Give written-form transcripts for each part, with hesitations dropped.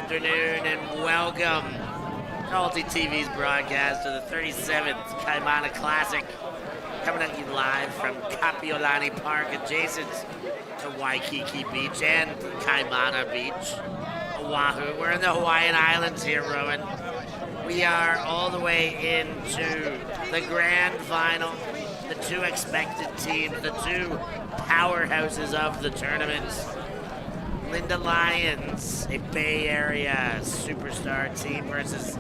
afternoon and welcome to ULTI.TV's broadcast of the 37th Kaimana Classic, coming at you live from Kapi Olani Park, adjacent to Waikīkī Beach and Kaimana Beach, Oahu. We're in the Hawaiian Islands here, Rowan. We are all the way into the grand final, the two expected teams, the two powerhouses of the tournament. Linda Lions, a Bay Area superstar team versus,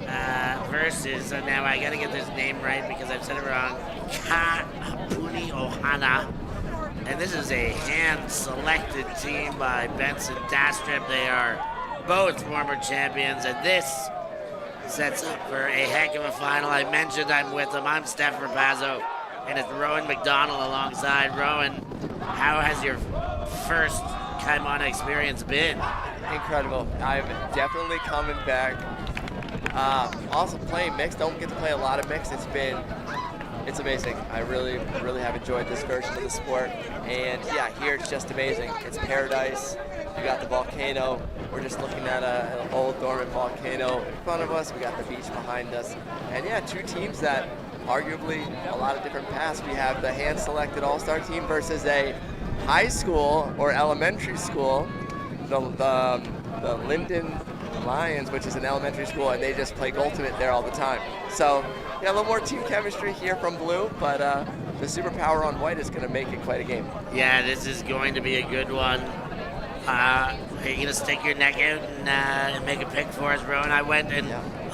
now I gotta get this name right because I've said it wrong, Ohana. And this is a hand-selected team by Benson Dastrip. They are both former champions, and this sets up for a heck of a final. I mentioned I'm with them. I'm Steph Rapazzo, and it's Rowan McDonald alongside. Rowan, how has your first Kaimana experience been? Incredible. I'm definitely coming back. Also playing mixed. Don't get to play a lot of mixed. It's amazing. I really have enjoyed this version of the sport. And yeah, here it's just amazing. It's paradise. We got the volcano. We're just looking at an old dormant volcano in front of us. We got the beach behind us. And yeah, two teams that arguably a lot of different paths. We have the hand-selected all-star team versus a high school or elementary school, the Linden Lions, which is an elementary school, and they just play ultimate there all the time. So yeah, a little more team chemistry here from blue, but the superpower on white is going to make it quite a game. Yeah, this is going to be a good one. Are you going to stick your neck out and make a pick for us, Rowan? I went and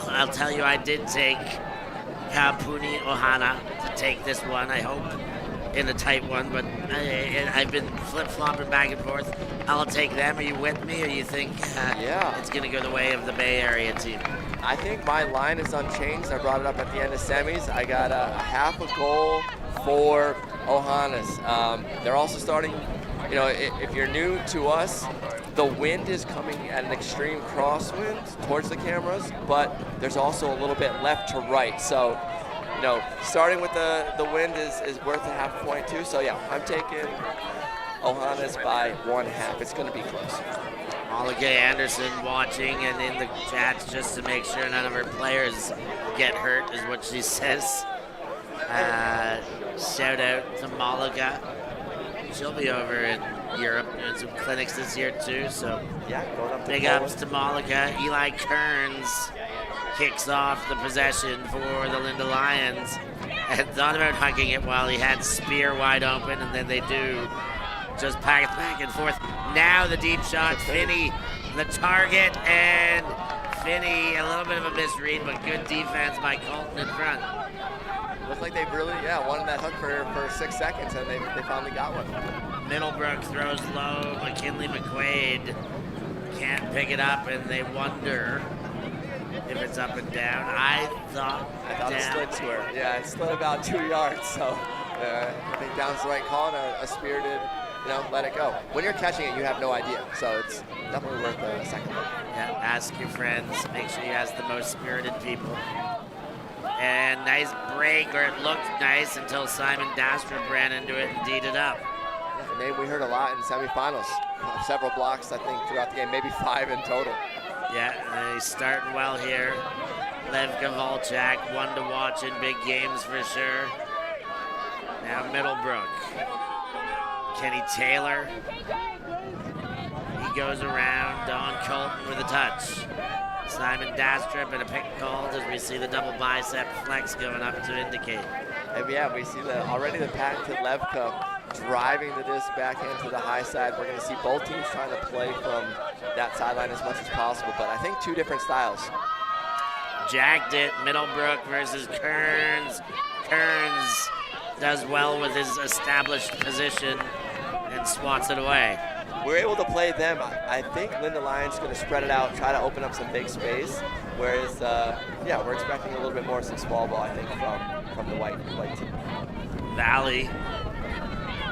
I'll tell you, I did take Kapuni Ohana to take this one, I hope, in a tight one, but I've been flip-flopping back and forth. I'll take them. Are you with me, or you think it's going to go the way of the Bay Area team? I think my line is unchanged. I brought it up at the end of semis. I got a half a goal for Ohanas. They're also starting, if you're new to us, the wind is coming at an extreme crosswind towards the cameras, but there's also a little bit left to right. So, starting with the wind is worth a half point too. So yeah, I'm taking Ohanas by 1/2. It's going to be close. Malika Anderson watching and in the chats just to make sure none of her players get hurt is what she says. Shout out to Malika. She'll be over in Europe doing some clinics this year too, so yeah, going up to big ups to Malika. Eli Kearns kicks off the possession for the Linda Lions and thought about hugging it while he had Spear wide open, and then they do just pack back and forth. Now the deep shot, Finney, the target, and Finney, a little bit of a misread, but good defense by Colton in front. Looks like they really, wanted that hook for 6 seconds, and they finally got one. Middlebrook throws low. McKinley McQuaid can't pick it up, and they wonder if it's up and down. I thought it slid to her. Yeah, it slid about 2 yards, so I think down's the right call, and a spirited, let it go. When you're catching it, you have no idea, so it's definitely worth a second look. Yeah, ask your friends. Make sure you ask the most spirited people. And nice break, or it looked nice until Simon Dastrup ran into it and D'd it up. Yeah, a name we heard a lot in the semifinals. Several blocks, I think, throughout the game, maybe 5 in total. Yeah, he's starting well here. Levka Volchak, one to watch in big games for sure. Now Middlebrook. Kenny Taylor. He goes around. Don Colton with a touch. Simon Dastrup and a pick called as we see the double bicep flex going up to indicate. And yeah, we see already the patented Levka driving the disc backhand to the high side. We're going to see both teams trying to play from that sideline as much as possible, but I think two different styles. Jacked it, Middlebrook versus Kearns. Kearns does well with his established position and swats it away. We're able to play them. I think Linda Lyons going to spread it out, try to open up some big space, whereas, we're expecting a little bit more some small ball, I think, from the white team. Valley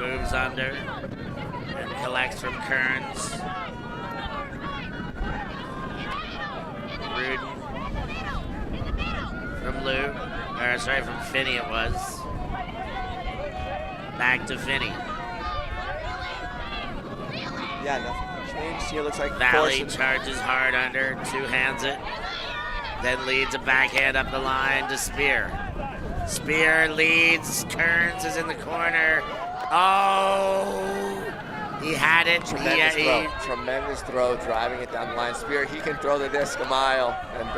moves under and collects from Kearns. Rudin from Finney it was. Back to Finney. Yeah, nothing. changed here. Looks like Valley forcing- charges hard under, two-hands it, then leads a backhand up the line to Spear. Spear leads, Kearns is in the corner. Oh, he had it. Tremendous throw, driving it down the line. Spear, he can throw the disc a mile, and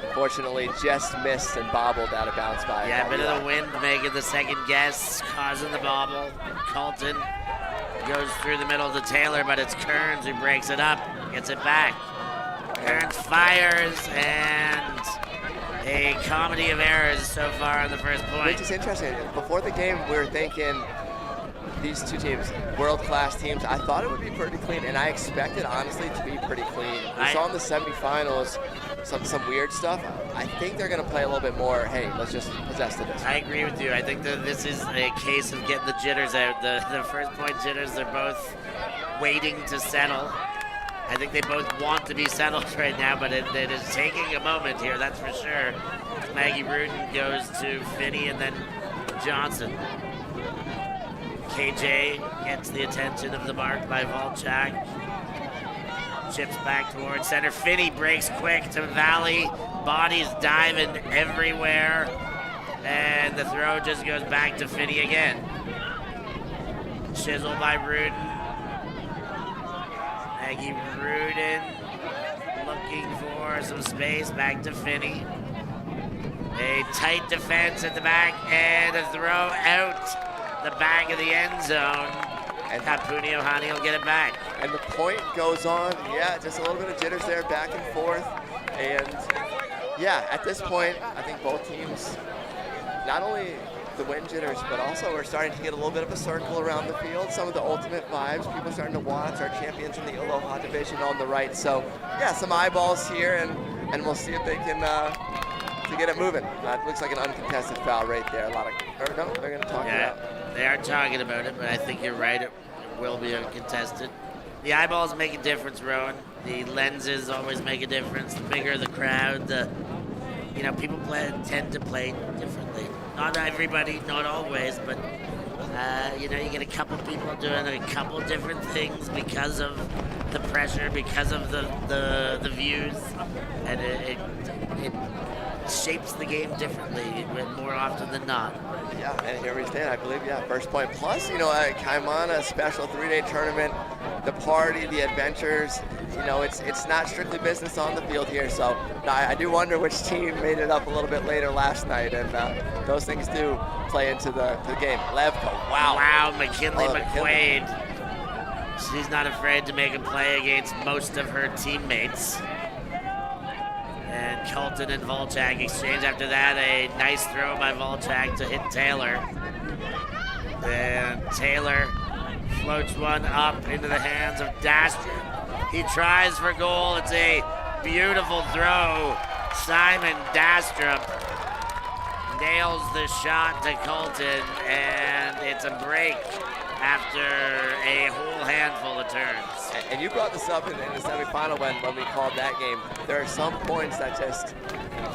unfortunately just missed and bobbled out of bounds by. Yeah, a bit of the wind making the second guess, causing the bobble. Colton goes through the middle to Taylor, but it's Kearns who breaks it up, gets it back. Kearns fires, and a comedy of errors so far on the first point. Which is interesting. Before the game, we were thinking these two teams, world-class teams, I thought it would be pretty clean, and I expected, honestly, to be pretty clean. We saw in the semifinals some weird stuff. I think they're going to play a little bit more, hey, let's just possess the disc. I agree with you. I think that this is a case of getting the jitters out. The first point jitters, they're both waiting to settle. I think they both want to be settled right now, but it is taking a moment here, that's for sure. Maggie Rudin goes to Finney and then Johnson. KJ gets the attention of the mark by Volchak. Chips back towards center. Finney breaks quick to Valley. Bodies diving everywhere. And the throw just goes back to Finney again. Chisel by Rudin. Maggie Rudin looking for some space. Back to Finney. A tight defense at the back and a throw out the back of the end zone. And Kapuni Ohana will get it back. And the point goes on. Yeah, just a little bit of jitters there, back and forth. And yeah, at this point, I think both teams, not only the wind jitters, but also we're starting to get a little bit of a circle around the field. Some of the ultimate vibes, people starting to watch our champions in the Aloha division on the right. So yeah, some eyeballs here, and we'll see if they can to get it moving. It looks like an uncontested foul right there. They're going to talk about it. They are talking about it, but I think you're right. It will be uncontested. The eyeballs make a difference, Rowan. The lenses always make a difference. The bigger the crowd, people tend to play differently. Not everybody, not always, but you get a couple people doing a couple different things because of the pressure, because of the views, and it shapes the game differently more often than not. Yeah, and here we stand, I believe, first point. Plus, Kaimana, special 3-day tournament, the party, the adventures, it's not strictly business on the field here. So I do wonder which team made it up a little bit later last night, and those things do play into the game. Levko, wow. Wow, McKinley McQuaid. She's not afraid to make a play against most of her teammates. And Colton and Volchak exchange after that. A nice throw by Volchak to hit Taylor. And Taylor floats one up into the hands of Dastrup. He tries for goal. It's a beautiful throw. Simon Dastrup nails the shot to Colton, and it's a break after a whole handful of turns. And you brought this up in the semifinal when we called that game. There are some points that just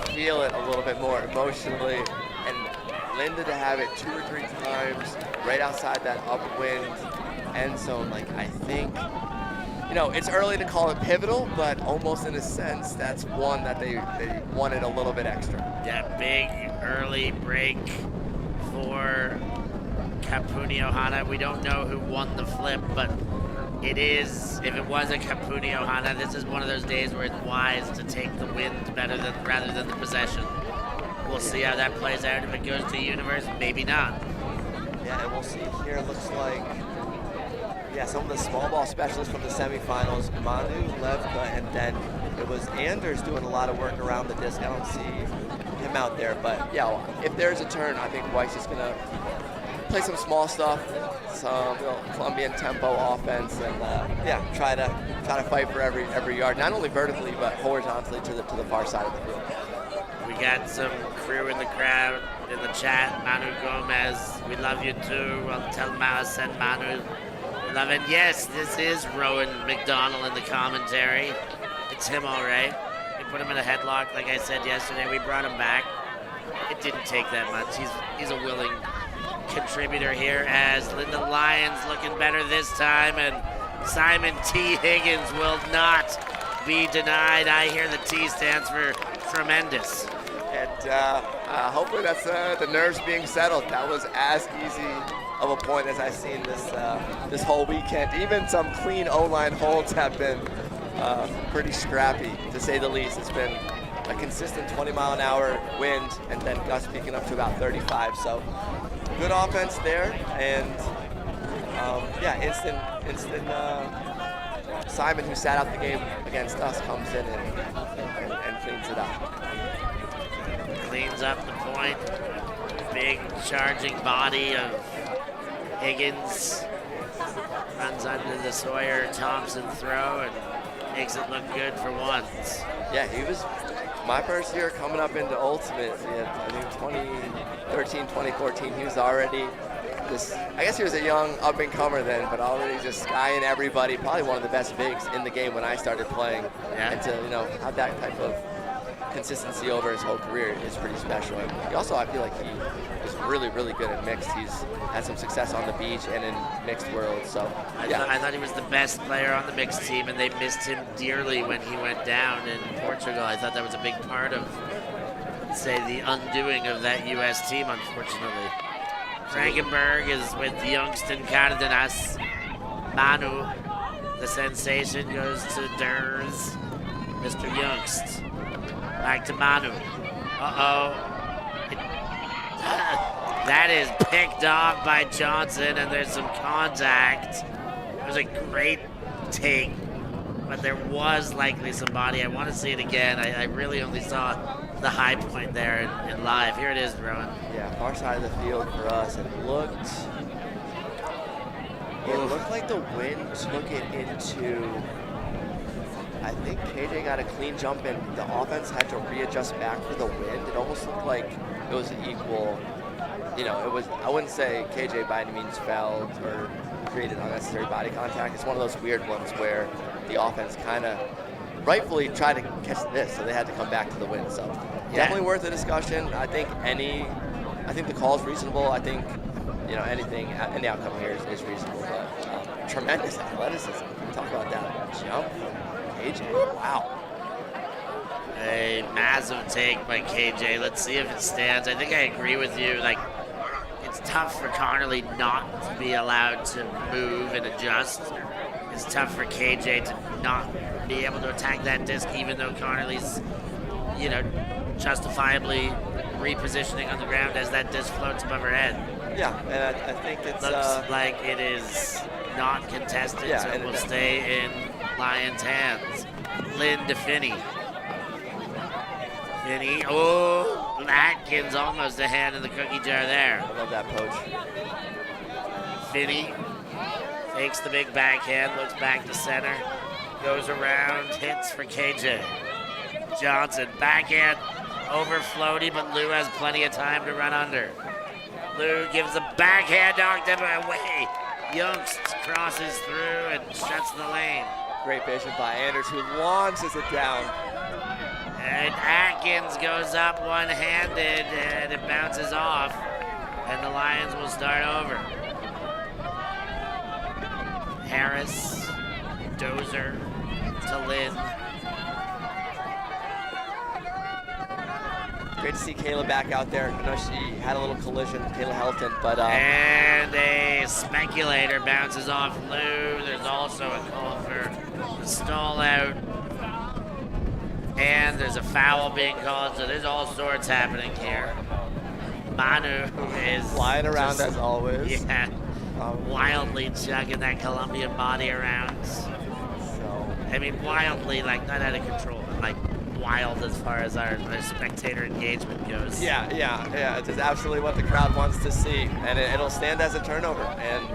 feel it a little bit more emotionally. And Linda to have it 2 or 3 times right outside that upwind end zone, I think, it's early to call it pivotal, but almost in a sense, that's one that they wanted a little bit extra. Yeah, big early break for Kapuni Ohana. We don't know who won the flip, but if it was a Kapuni Ohana, this is one of those days where it's wise to take the wind rather than the possession. We'll see how that plays out. If it goes to Universe, maybe not. Yeah, and we'll see here. It looks like, some of the small ball specialists from the semifinals, Manu, Levka, and then it was Anders doing a lot of work around the disc. I don't see him out there, but if there's a turn, I think Weiss is going to play some small stuff, some Colombian tempo offense, and try to fight for every yard, not only vertically but horizontally to the far side of the field. We got some crew in the crowd in the chat. Manu Gomez, we love you too. I'll tell Mao send Manu. We love it. Yes, this is Rowan McDonald in the commentary. It's him, all right. We put him in a headlock, like I said yesterday. We brought him back. It didn't take that much. He's a willing contributor here as Linda Lyons looking better this time, and Simon T. Higgins will not be denied. I hear the T stands for tremendous. And hopefully that's the nerves being settled. That was as easy of a point as I've seen this whole weekend. Even some clean O-line holds have been pretty scrappy, to say the least. It's been a consistent 20-mile-an-hour wind, and then gusts peaking up to about 35. So good offense there, and instant Simon, who sat out the game against us, comes in and cleans it up. Cleans up the point. Big charging body of Higgins runs under the Sawyer Thompson throw and makes it look good for once. Yeah, he was my first year coming up into Ultimate. I think 2013, 2014, he was already I guess he was a young up-and-comer then, but already just skying everybody. Probably one of the best bigs in the game when I started playing. Yeah. And to have that type of consistency over his whole career is pretty special. And he also, I feel like he is really, really good at mixed. He's had some success on the beach and in mixed worlds. So I thought he was the best player on the mixed team, and they missed him dearly when he went down in Portugal. I thought that was a big part of, say, the undoing of that U.S. team, unfortunately. Frankenberg is with Youngston Cardenas. Manu, the sensation, goes to Durs. Mr. Youngst. Back to Manu. That is picked off by Johnson, and there's some contact. It was a great take, but there was likely some body. I want to see it again. I really only saw the high point there in live. Here it is, Rowan. Yeah, far side of the field for us. It looked like the wind took it into, I think KJ got a clean jump and the offense had to readjust back for the wind. It almost looked like it was an equal, it was, I wouldn't say KJ by any means fouled or created unnecessary body contact. It's one of those weird ones where the offense kind of rightfully tried to catch this, so they had to come back to the win. So definitely worth a discussion. I think the call is reasonable. I think any outcome here is reasonable. But tremendous athleticism. Talk about that jump, KJ. Wow. A massive take by KJ. Let's see if it stands. I think I agree with you. Like, it's tough for Connerly not to be allowed to move and adjust. It's tough for KJ to not be able to attack that disc, even though Connerly's, justifiably repositioning on the ground as that disc floats above her head. Yeah, and I think it looks like it is not contested, so it will stay in Lions' hands. Lynn to Finney. Finney, Atkins almost a hand in the cookie jar there. I love that poach. Finney takes the big backhand, looks back to center, goes around, hits for KJ. Johnson, backhand, over floaty, but Lou has plenty of time to run under. Lou gives a backhand, knocked him away. Youngst crosses through and shuts the lane. Great vision by Anders, who launches it down. And Atkins goes up one-handed, and it bounces off, and the Lions will start over. Harris, Dozer to Lynn. Great to see Kayla back out there. I know she had a little collision, Kayla Helton, but and a speculator bounces off Lou. There's also a call for the stall out. And there's a foul being called, so there's all sorts happening here. Manu is flying around as always. Yeah, wildly chugging that Colombian body around. So, I mean, wildly, like not out of control, but like wild as far as our spectator engagement goes. Yeah. It's just absolutely what the crowd wants to see, and it'll stand as a turnover. And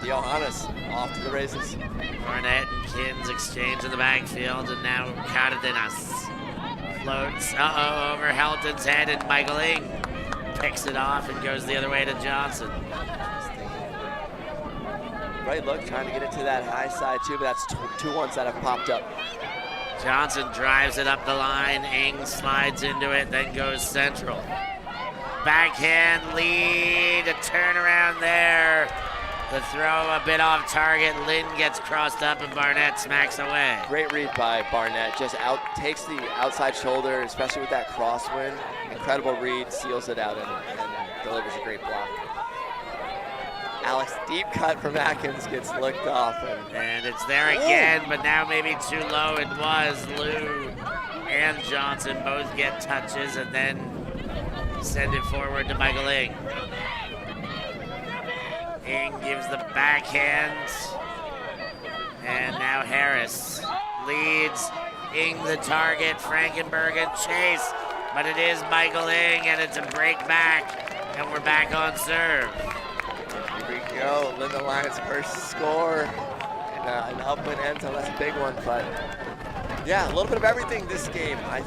the Ohanas off to the races. Barnett and Kins exchange in the backfield, and now Cardenas floats. Over Helton's head, and Michael Ing picks it off and goes the other way to Johnson. Right look, trying to get it to that high side too, but that's two ones that have popped up. Johnson drives it up the line. Ing slides into it, then goes central. Backhand lead, a turnaround there. The throw a bit off target. Lynn gets crossed up and Barnett smacks away. Great read by Barnett. Just takes the outside shoulder, especially with that crosswind. Incredible read, seals it out, and delivers a great block. Alex, deep cut from Atkins gets licked off. And it's there again, but now maybe too low. It was. Lou and Johnson both get touches and then send it forward to Michael Ing. Ing gives the backhand. And now Harris leads Ing the target. Frankenberg and chase. But it is Michael Ing, and it's a break back. And we're back on serve. Here we go. Linda Lyons' first score. And an upwind end zone. That's a big one. But yeah, a little bit of everything this game. I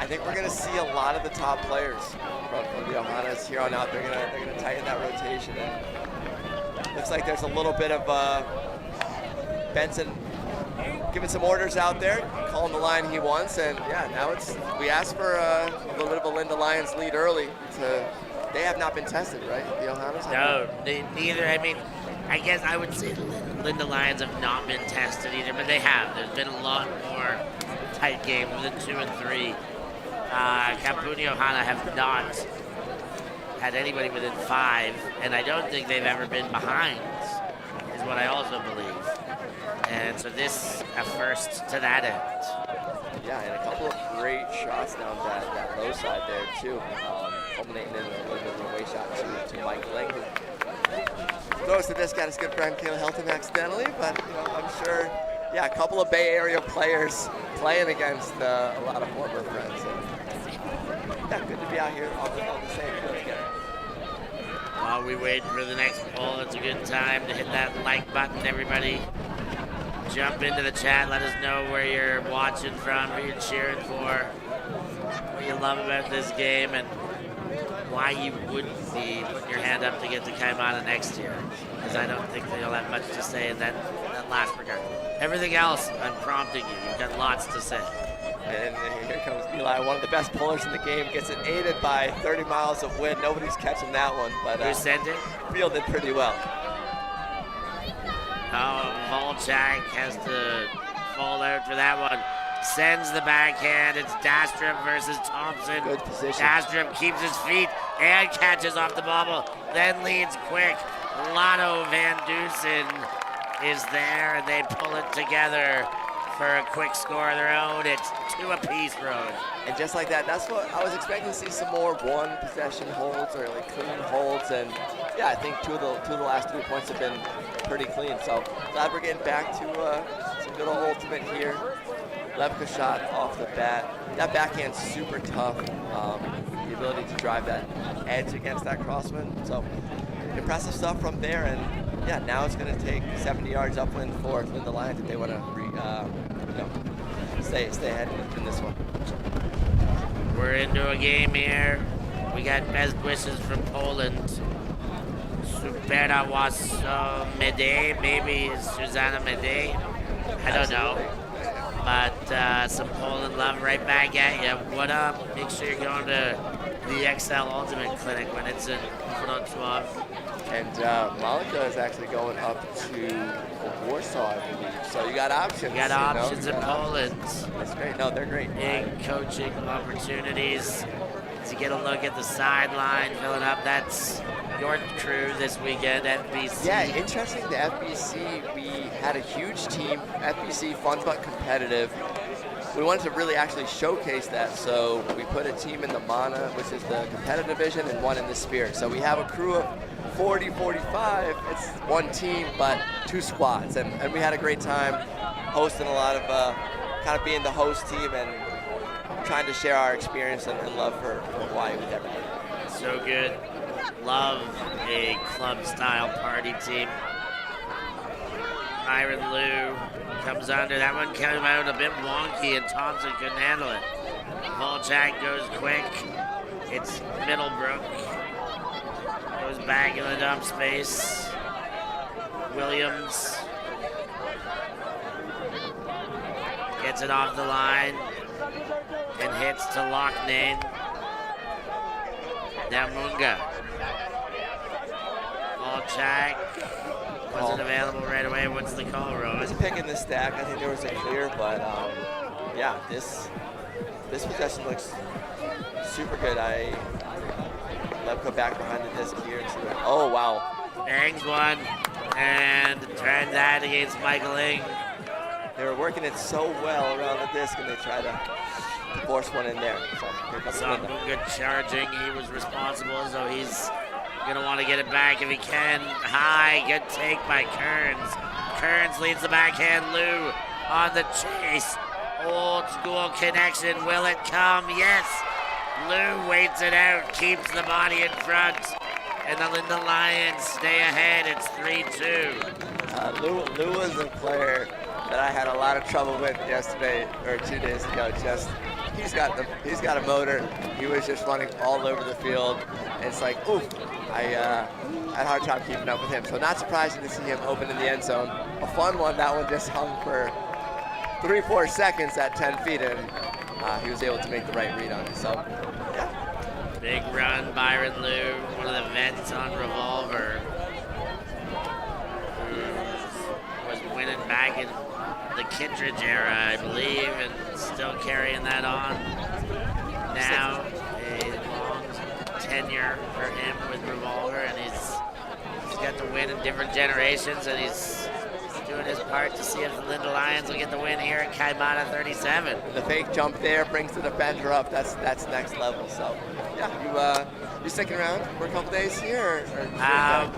think we're going to see a lot of the top players from the Ohanas here on out. They're going to tighten that rotation. And looks like there's a little bit of Benson giving some orders out there, calling the line he wants. And yeah, now we asked for a little bit of a Linda Lyons lead early. They have not been tested, right? The Ohanas? No, neither. I mean, I guess I would say Linda Lyons have not been tested either, but they have. There's been a lot more tight games within 2 and 3. Kapua and Ohana have not had anybody within 5, and I don't think they've ever been behind, is what I also believe. And so this a first to that end. Yeah, and a couple of great shots down that low side there too, culminating in a little bit of a way shot to Mike Lang. Throws the disc at his good friend Kayla Helton accidentally, but I'm sure, yeah, a couple of Bay Area players playing against a lot of former friends. Yeah, good to be out here on the same field together. While we wait for the next poll, it's a good time to hit that like button, everybody. Jump into the chat, let us know where you're watching from, who you're cheering for, what you love about this game, and why you wouldn't be putting your hand up to get to Kaimana next year. Because I don't think they'll have much to say in that last regard. Everything else, I'm prompting you. You've got lots to say. And here comes Eli, one of the best pullers in the game. Gets it aided by 30 miles of wind. Nobody's catching that one, but who sent it? Fielded pretty well. Oh, Volchak has to fall out for that one. Sends the backhand. It's Dastrup versus Thompson. Good position. Dastrup keeps his feet and catches off the bobble. Then leads quick. Lotto Van Dusen is there, and they pull it together for a quick score of their own. It's 2 apiece, Road. And just like that, that's what I was expecting to see, some more one possession holds or like clean holds. And yeah, I think two of the last 3 points have been pretty clean. So glad we're getting back to some good old ultimate here. Levka shot off the bat. That backhand's super tough. The ability to drive that edge against that crosswind. So impressive stuff from there. And yeah, now it's going to take 70 yards upwind for Linda Lyons if they want to stay ahead in this one. We're into a game here. We got best wishes from Poland. Supera Mede, maybe Susanna Mede. I don't know. But some Poland love right back at you. What up? Make sure you're going to the XL Ultimate Clinic when it's in Front 12. And Malika is actually going up to Warsaw, I believe. So you got options. You got options in Poland. That's great. No, they're great. Big coaching opportunities to get a look at the sideline, filling up. That's your crew this weekend, FBC. Yeah, interesting. The FBC, we had a huge team. FBC, fun but competitive. We wanted to really actually showcase that, so we put a team in the Mana, which is the competitive division, and one in the Spirit. So we have a crew of 40, 45. It's one team, but 2 squads. And we had a great time hosting a lot of, kind of being the host team and trying to share our experience and love for Hawaii with everybody. So good. Love a club-style party team. Myron Liu comes under. That one came out a bit wonky, and Thompson couldn't handle it. Volchak goes quick. It's Middlebrook. Goes back in the dump space. Williams gets it off the line and hits to Loughnane. Now Munga. check. Wasn't available right away. What's the call, Rose? Just picking the stack. I think there was a clear, but yeah, this possession looks super good. I Lepko back behind the disc here. Oh, wow. Bangs one and tried that against Michael Ing. They were working it so well around the disc, and they tried to force one in there. So here comes Saw good charging. He was responsible, so he's going to want to get it back if he can. High, good take by Kearns. Kearns leads the backhand. Lou on the chase. Old school connection. Will it come? Yes. Lou waits it out, keeps the body in front. And the Linda Lions stay ahead. It's 3-2. Lou was a player that I had a lot of trouble with yesterday or 2 days ago. Just he's got a motor. He was just running all over the field. And it's like, oof, I had a hard time keeping up with him. So not surprising to see him open in the end zone. A fun one. That one just hung for 3-4 seconds at 10 feet, and he was able to make the right read on it. So yeah. Big run, Byron Lou, one of the vets on Revolver, who was winning back in the Kittredge era, I believe, and still carrying that on. Now, a long tenure for him with Revolver, and he's got the win in different generations, and he's doing his part to see if the Linda Lions will get the win here at Kaimana 37. The fake jump there brings the defender up. That's next level. So, yeah, you sticking around for a couple days here? Or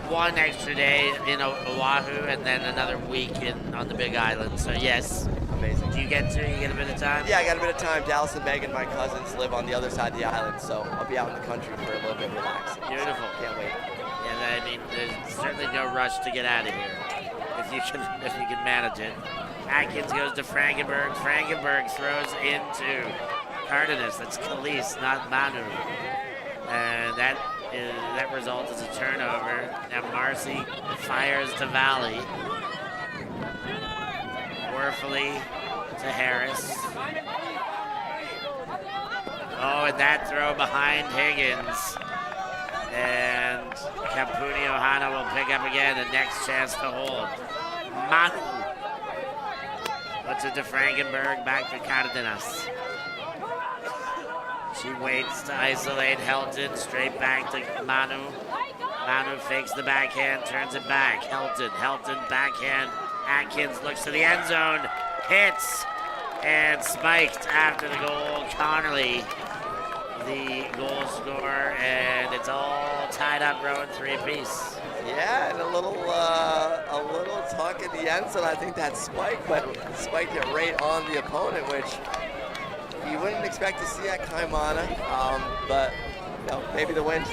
one extra day in Oahu, and then another week on the Big Island. So yes. Amazing. Do you get a bit of time? Yeah, I got a bit of time. Dallas and Megan, my cousins, live on the other side of the island, so I'll be out in the country for a little bit relaxing. Beautiful. So, can't wait. Yeah, I mean, there's certainly no rush to get out of here. If you can manage it. Atkins goes to Frankenberg. Frankenberg throws into Cardenas. That's Khalees, not Manu. And that results as a turnover. Now Marcy fires to Valley. Worfully to Harris. Oh, and that throw behind Higgins. And Kapuni Ohana will pick up again. The next chance to hold. Manu. Puts it to Frankenberg, back to Cardenas. She waits to isolate Helton, straight back to Manu. Manu fakes the backhand, turns it back. Helton backhand. Atkins looks to the end zone, hits, and spiked after the goal. Connerly, the goal scorer, and it's all tied up, Rowan, 3-apiece. Yeah, and a little tuck in the end zone. I think that spiked it right on the opponent, which you wouldn't expect to see at Kaimana. But maybe the wind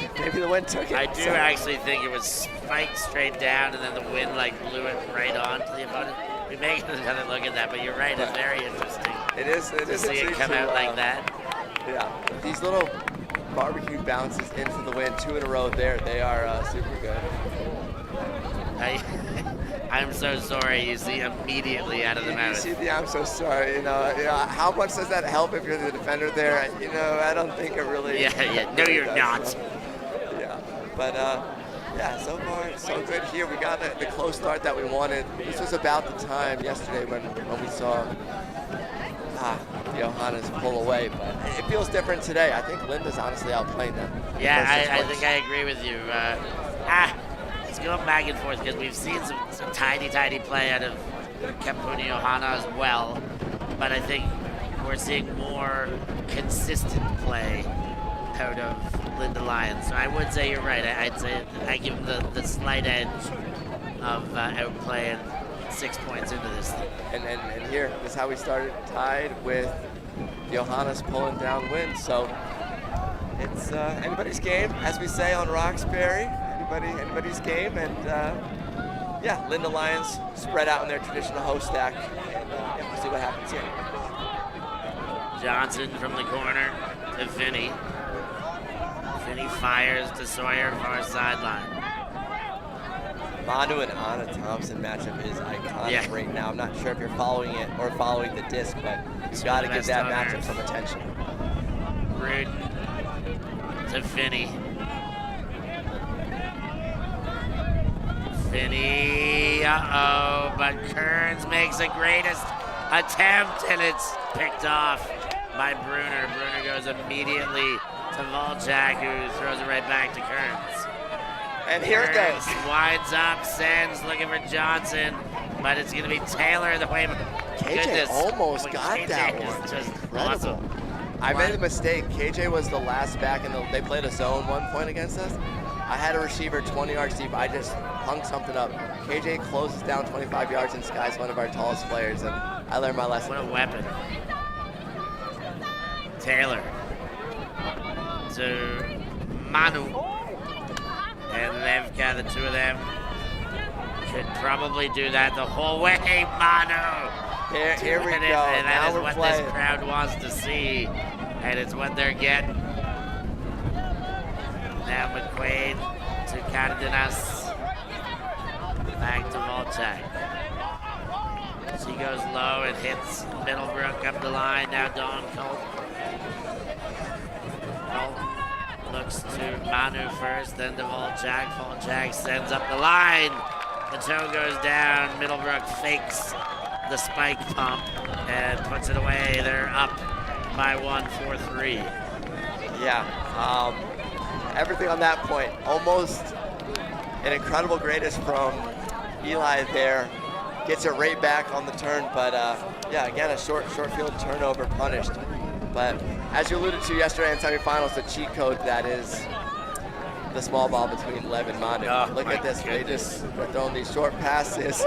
took it. I do actually think it was spiked straight down, and then the wind blew it right on to the opponent. We may get another look at that, but you're right. It's very interesting. It is to see it come out like that. Yeah, these little barbecue bounces into the wind, 2 in a row there. They are super good. I'm so sorry. You see immediately out of the mouth. You see the I'm so sorry. How much does that help if you're the defender there? I don't think it really. Yeah. No, you're not. Yeah, but so far so good here. We got the close start that we wanted. This was about the time yesterday when we saw the Ohanas pull away, but it feels different today. I think Linda's honestly outplaying them. Yeah, I think I agree with you. It's going back and forth because we've seen some tiny play out of Kapuni Ohana as well, but I think we're seeing more consistent play out of Linda Lions. So I would say you're right. I'd say I give them the slight edge of outplaying 6 points into this thing. And here is how we started, tied with the Ohanas pulling downwind. So it's anybody's game, as we say on Roxbury. Anybody's game, and Linda Lions spread out in their traditional host stack, and we'll see what happens here. Johnson from the corner to Finney. Finney fires to Sawyer, far sideline. Manu and Anna Thompson matchup is iconic right now. I'm not sure if you're following it or following the disc, but you've got to give that matchup some attention. Rudin to Finney. Finney, uh-oh, but Kearns makes a greatest attempt, and it's picked off by Bruner. Bruner goes immediately to Volchak, who throws it right back to Kearns. And here it goes. Winds up, sends, looking for Johnson, but it's going to be Taylor the way. KJ almost got KJ that is one. just Incredible. awesome. I made a mistake. KJ was the last back, and they played a zone 1 point against us. I had a receiver 20 yards deep. I just hung something up. KJ closes down 25 yards, and Sky's one of our tallest players, and I learned my lesson. What a weapon. Taylor to Manu and Levka, the two of them should probably do that the whole way. Manu. Here we go. And that now is we're what playing. this crowd wants to see, and it's what they're getting. Now McQuaid to Cardenas. Back to Volchak. She goes low and hits Middlebrook up the line. Now Dawn Colton. Colton looks to Manu first, then to Volchak. Volchak sends up the line. The toe goes down. Middlebrook fakes the spike pump and puts it away. They're up by 1, 4-3. Yeah, everything on that point. Almost an incredible greatest from Eli there. Gets it right back on the turn, but yeah, again, a short field turnover punished. But as you alluded to yesterday in semifinals, the cheat code that is the small ball between Lev and Manu. Oh, look at this, they're throwing these short passes.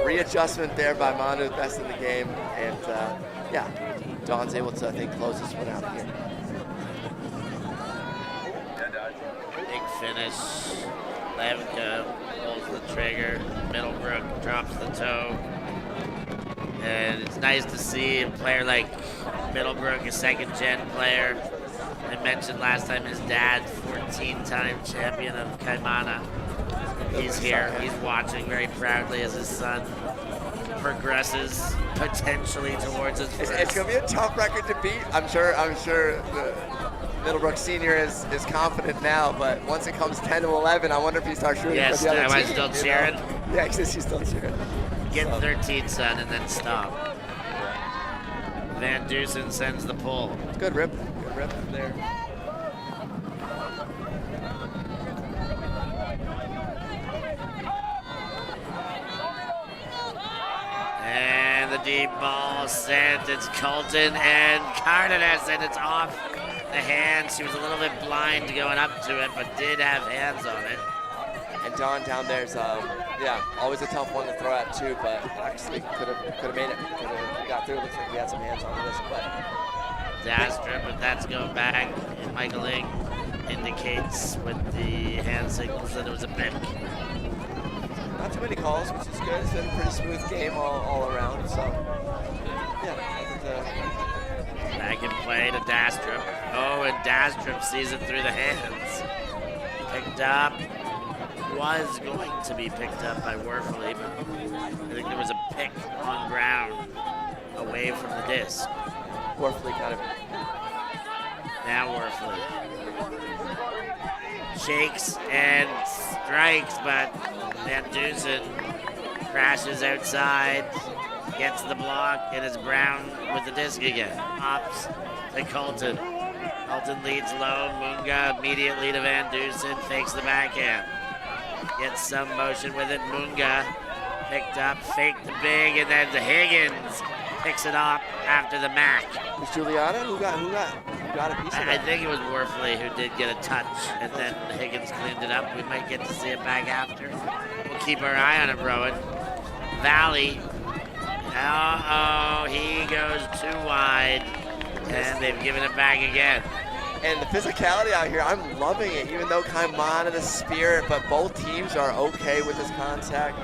Readjustment there by Manu, best in the game. And yeah, Dawn's able to, I think, close this one out here. Big finish. Levka pulls the trigger. Middlebrook drops the toe. And it's nice to see a player like Middlebrook, a second-gen player. I mentioned last time his dad, 14-time champion of Kaimana. He's here. He's watching very proudly as his son progresses potentially towards his first. It's going to be a tough record to beat. I'm sure the Middlebrook senior is confident now, but once it comes 10 to 11, I wonder if he starts shooting for the other am team. I still cheering? Yeah, he's still cheering. Get 13, son, and then stop. Van Dusen sends the pull. Good rip there. And the deep ball sent. It's Colton and Cardenas, and it's off the hands. She was a little bit blind going up to it, but did have hands on it. And Dawn down there's, yeah, always a tough one to throw at too, but actually could have made it. Could have got through. Looks like he had some hands on this, but. Dastra, but that's going back. And Michael Ing indicates with the hand signals that it was a pick. Not too many calls, which is good. It's been a pretty smooth game all around. So, yeah. Back in play to Dastrup. Oh, and Dastrup sees it through the hands. Picked up. Was going to be picked up by Werfley, but I think there was a pick on ground away from the disc. Werfley kind of. Now Werfley shakes and strikes, but Van Dusen crashes outside, gets the block, and is Brown with the disc again. Ops to Colton. Colton leads low. Munga immediately to Van Dusen, fakes the backhand. Gets some motion with it. Munga picked up, faked the big, and then the Higgins picks it up after the Mac. Was Juliana who got a piece of it? I think it was Werfley who did get a touch, and then Higgins cleaned it up. We might get to see it back after. We'll keep our eye on it, Rowan. Valley. Uh-oh, he goes too wide, and they've given it back again. And the physicality out here, I'm loving it, even though Kaimana, the spirit, but both teams are okay with this contact.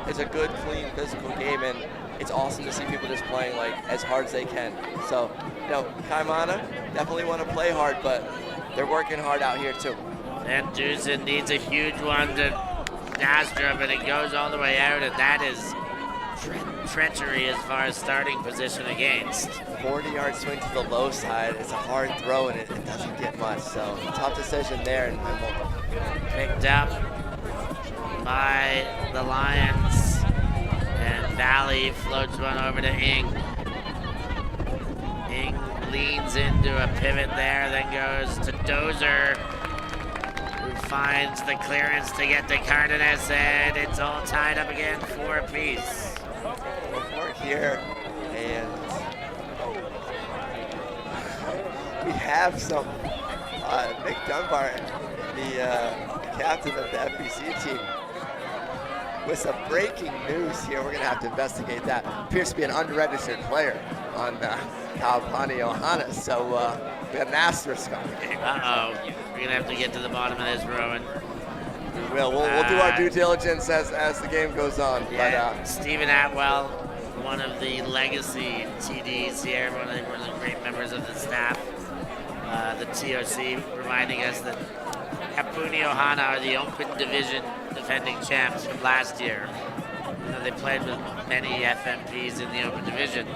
It's a good, clean, physical game, and it's awesome to see people just playing like as hard as they can. So, you know, Kaimana definitely want to play hard, but they're working hard out here too. Van Dusen needs a huge one to Dastrup, and it goes all the way out, and that is treachery as far as starting position against. 40-yard swing to the low side. It's a hard throw, and it doesn't get much. So tough decision there, and we'll picked up. by the Lions. And Valley floats one over to Ing. Ing leans into a pivot there, then goes to Dozer, who finds the clearance to get to Cardenas, and it's all tied up again, 4 apiece. Work here, and we have some Nick Dunbar, the captain of the FBC team, with some breaking news here. We're going to have to investigate that. Appears to be an unregistered player on Kaupani Ohana, so we have an asterisk on the game. Uh-oh. We're going to have to get to the bottom of this, Rowan. We will. We'll do our due diligence as the game goes on. Yeah, But, Stephen Atwell, one of the legacy TDs here, one of the great members of the staff, the TOC, reminding us that Kapuni Ohana are the open division defending champs from last year. You know, they played with many FMPs in the open division.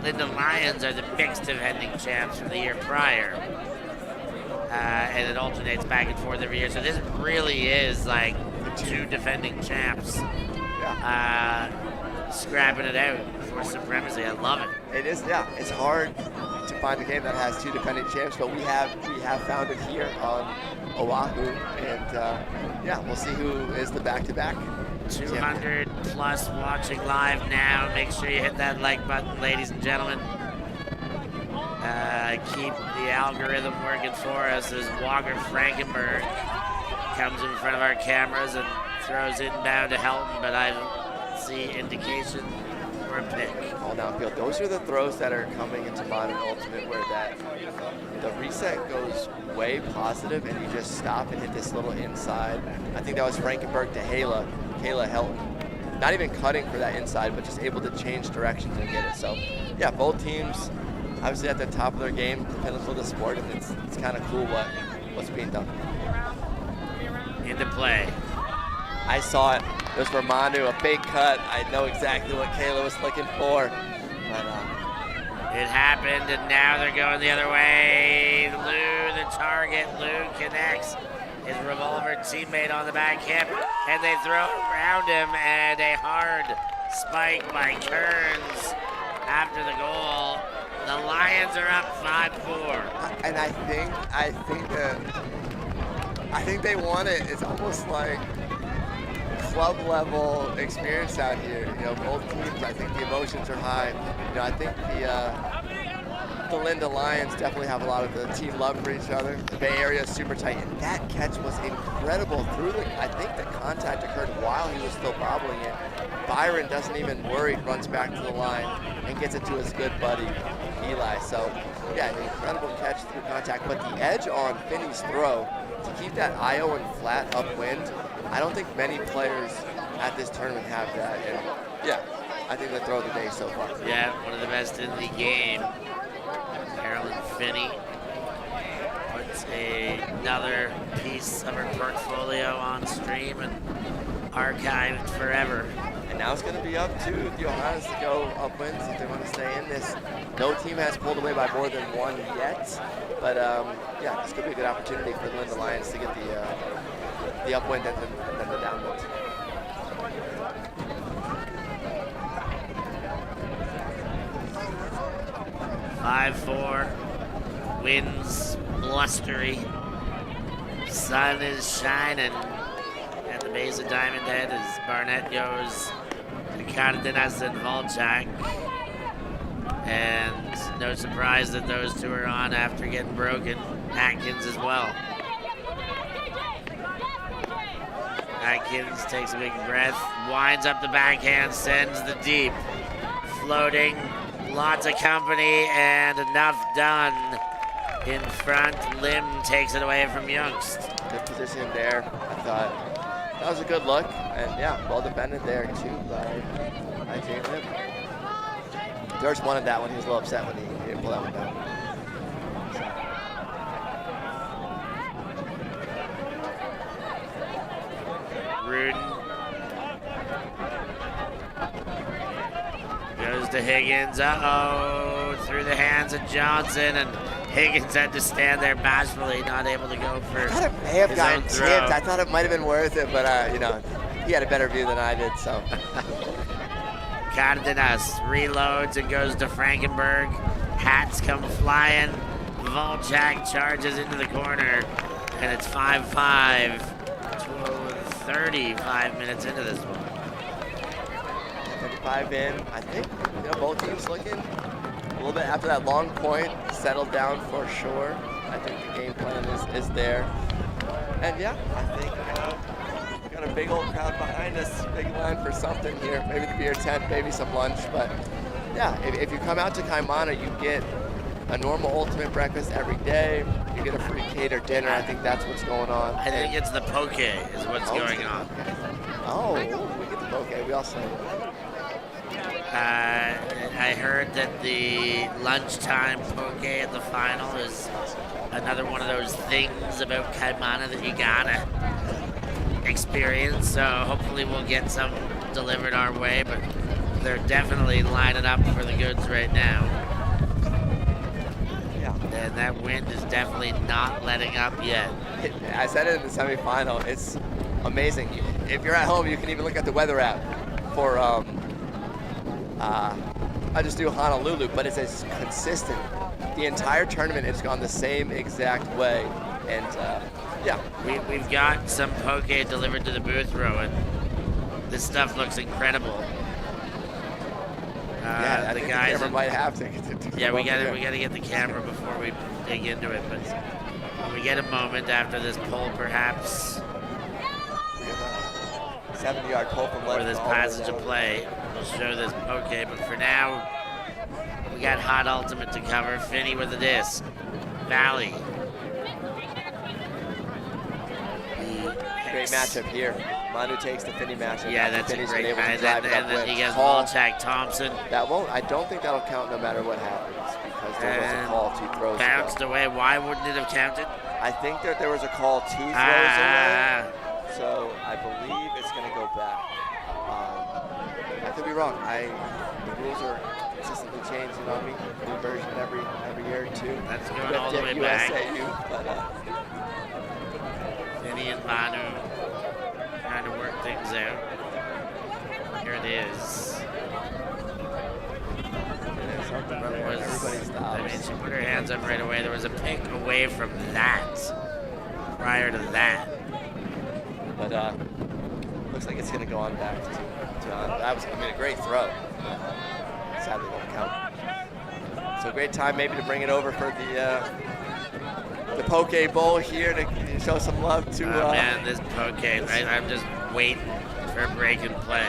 Linda Lions are the mixed defending champs from the year prior. And it alternates back and forth every year. So this really is like 2 defending champs scrapping it out for supremacy. I love it. It is, yeah. It's hard to find a game that has 2 defending champs, but we have found it here on Oahu, and yeah, we'll see who is the back-to-back. 200 plus watching live now. Make sure you hit that like button, ladies and gentlemen. Keep the algorithm working for us as Walker Frankenberg comes in front of our cameras and throws inbound to Helton, but I don't see indication for a pick. All downfield. Those are the throws that are coming into Modern Ultimate where the reset goes way positive and you just stop and hit this little inside. I think that was Frankenberg to Kayla Helton. Not even cutting for that inside, but just able to change directions and get it. So yeah, both teams obviously at the top of their game, the pinnacle of the sport, and it's kind of cool what's being done. Into play. I saw it. It was for Manu, a big cut. I know exactly what Kayla was looking for. But it happened, and now they're going the other way. Lou, the target. Lou connects his revolver teammate on the back hip, and they throw it around him, and a hard spike by Kearns after the goal. The Lions are up 5-4. And I think they want it. It's almost like club level experience out here. You know, both teams, I think the emotions are high. You know, I think the Linda Lions definitely have a lot of the team love for each other. The Bay Area is super tight, and that catch was incredible through I think the contact occurred while he was still bobbling it. Byron doesn't even worry, runs back to the line and gets it to his good buddy, Eli. So yeah, an incredible catch through contact, but the edge on Finney's throw to keep that IO and flat upwind, I don't think many players at this tournament have that. And yeah, I think they throw of the day so far. Yeah, one of the best in the game. Carolyn Finney puts another piece of her portfolio on stream and archived forever. And now it's going to be up to the Ohanas to go upwinds if they want to stay in this. No team has pulled away by more than 1 yet, but yeah, this could be a good opportunity for the Linda Lions to get the upwind and then the downwind. (5-4), winds blustery, sun is shining at the base of Diamond Head as Barnett goes to Cardenas and Volchak. And no surprise that those two are on after getting broken. Atkins as well. Atkins takes a big breath, winds up the backhand, sends the deep. Floating, lots of company, and enough done. In front, Lim takes it away from Youngst. Good position there. I thought that was a good look, and yeah, well defended there too by Jay Lim. George wanted that one. He was a little upset when he didn't pull that one down. Rudin goes to Higgins. Uh-oh, through the hands of Johnson, and Higgins had to stand there bashfully, not able to go for I thought it may have his gotten own throw. tipped. I thought it might have been worth it, but you know, he had a better view than I did, so. Cardenas reloads and goes to Frankenberg. Hats come flying. Volchak charges into the corner, and it's 5-5. 35 minutes into this one. 35 in. I think both teams looking a little bit after that long point, settled down for sure. I think the game plan is there. And yeah, I think we got a big old crowd behind us, big line for something here. Maybe the beer tent, maybe some lunch. But yeah, if you come out to Kaimana, you get a normal ultimate breakfast every day. You get a free catered dinner. I think that's what's going on. I think it's the poke is what's going on. Okay. Oh, we get the poke. We also. I heard that the lunchtime poke at the final is another one of those things about Kaimana that you gotta experience. So hopefully we'll get some delivered our way, but they're definitely lining up for the goods right now. Yeah. And that wind is definitely not letting up yet. I said it in the semifinal. It's amazing. If you're at home, you can even look at the weather app for I just do Honolulu, but it's as consistent. The entire tournament has gone the same exact way, and yeah. We've got some poke delivered to the booth, Rowan. This stuff looks incredible. Yeah, I think the camera might have to yeah, we gotta get the camera before we dig into it, but when we get a moment after this pull, perhaps. We have a 70-yard pull from left. For this passage of play, we'll show this poke, but for now, we got hot ultimate to cover. Finney with the disc. Valley. Great matchup here. Manu takes the Finney matchup. Yeah, that's Finney's a great matchup. And then he gets Volchak Thompson. That won't. I don't think that'll count no matter what happens because there was a call to throws. Bounced away. Why wouldn't it have counted? I think that there was a call to throws away. So I believe it's going to go back. I could be wrong. The rules are consistently changing on me. New version every year or two. That's going all the way back. But, Finney and Manu trying to work things out. Here it is. Everybody stops. I mean, she put her hands up right away. There was a pick away from that prior to that. But looks like it's going to go on back to that was, a great throw. Sadly won't count. So great time maybe to bring it over for the poke bowl here to show some love to. Oh man, this poke! I'm just waiting for a break and play.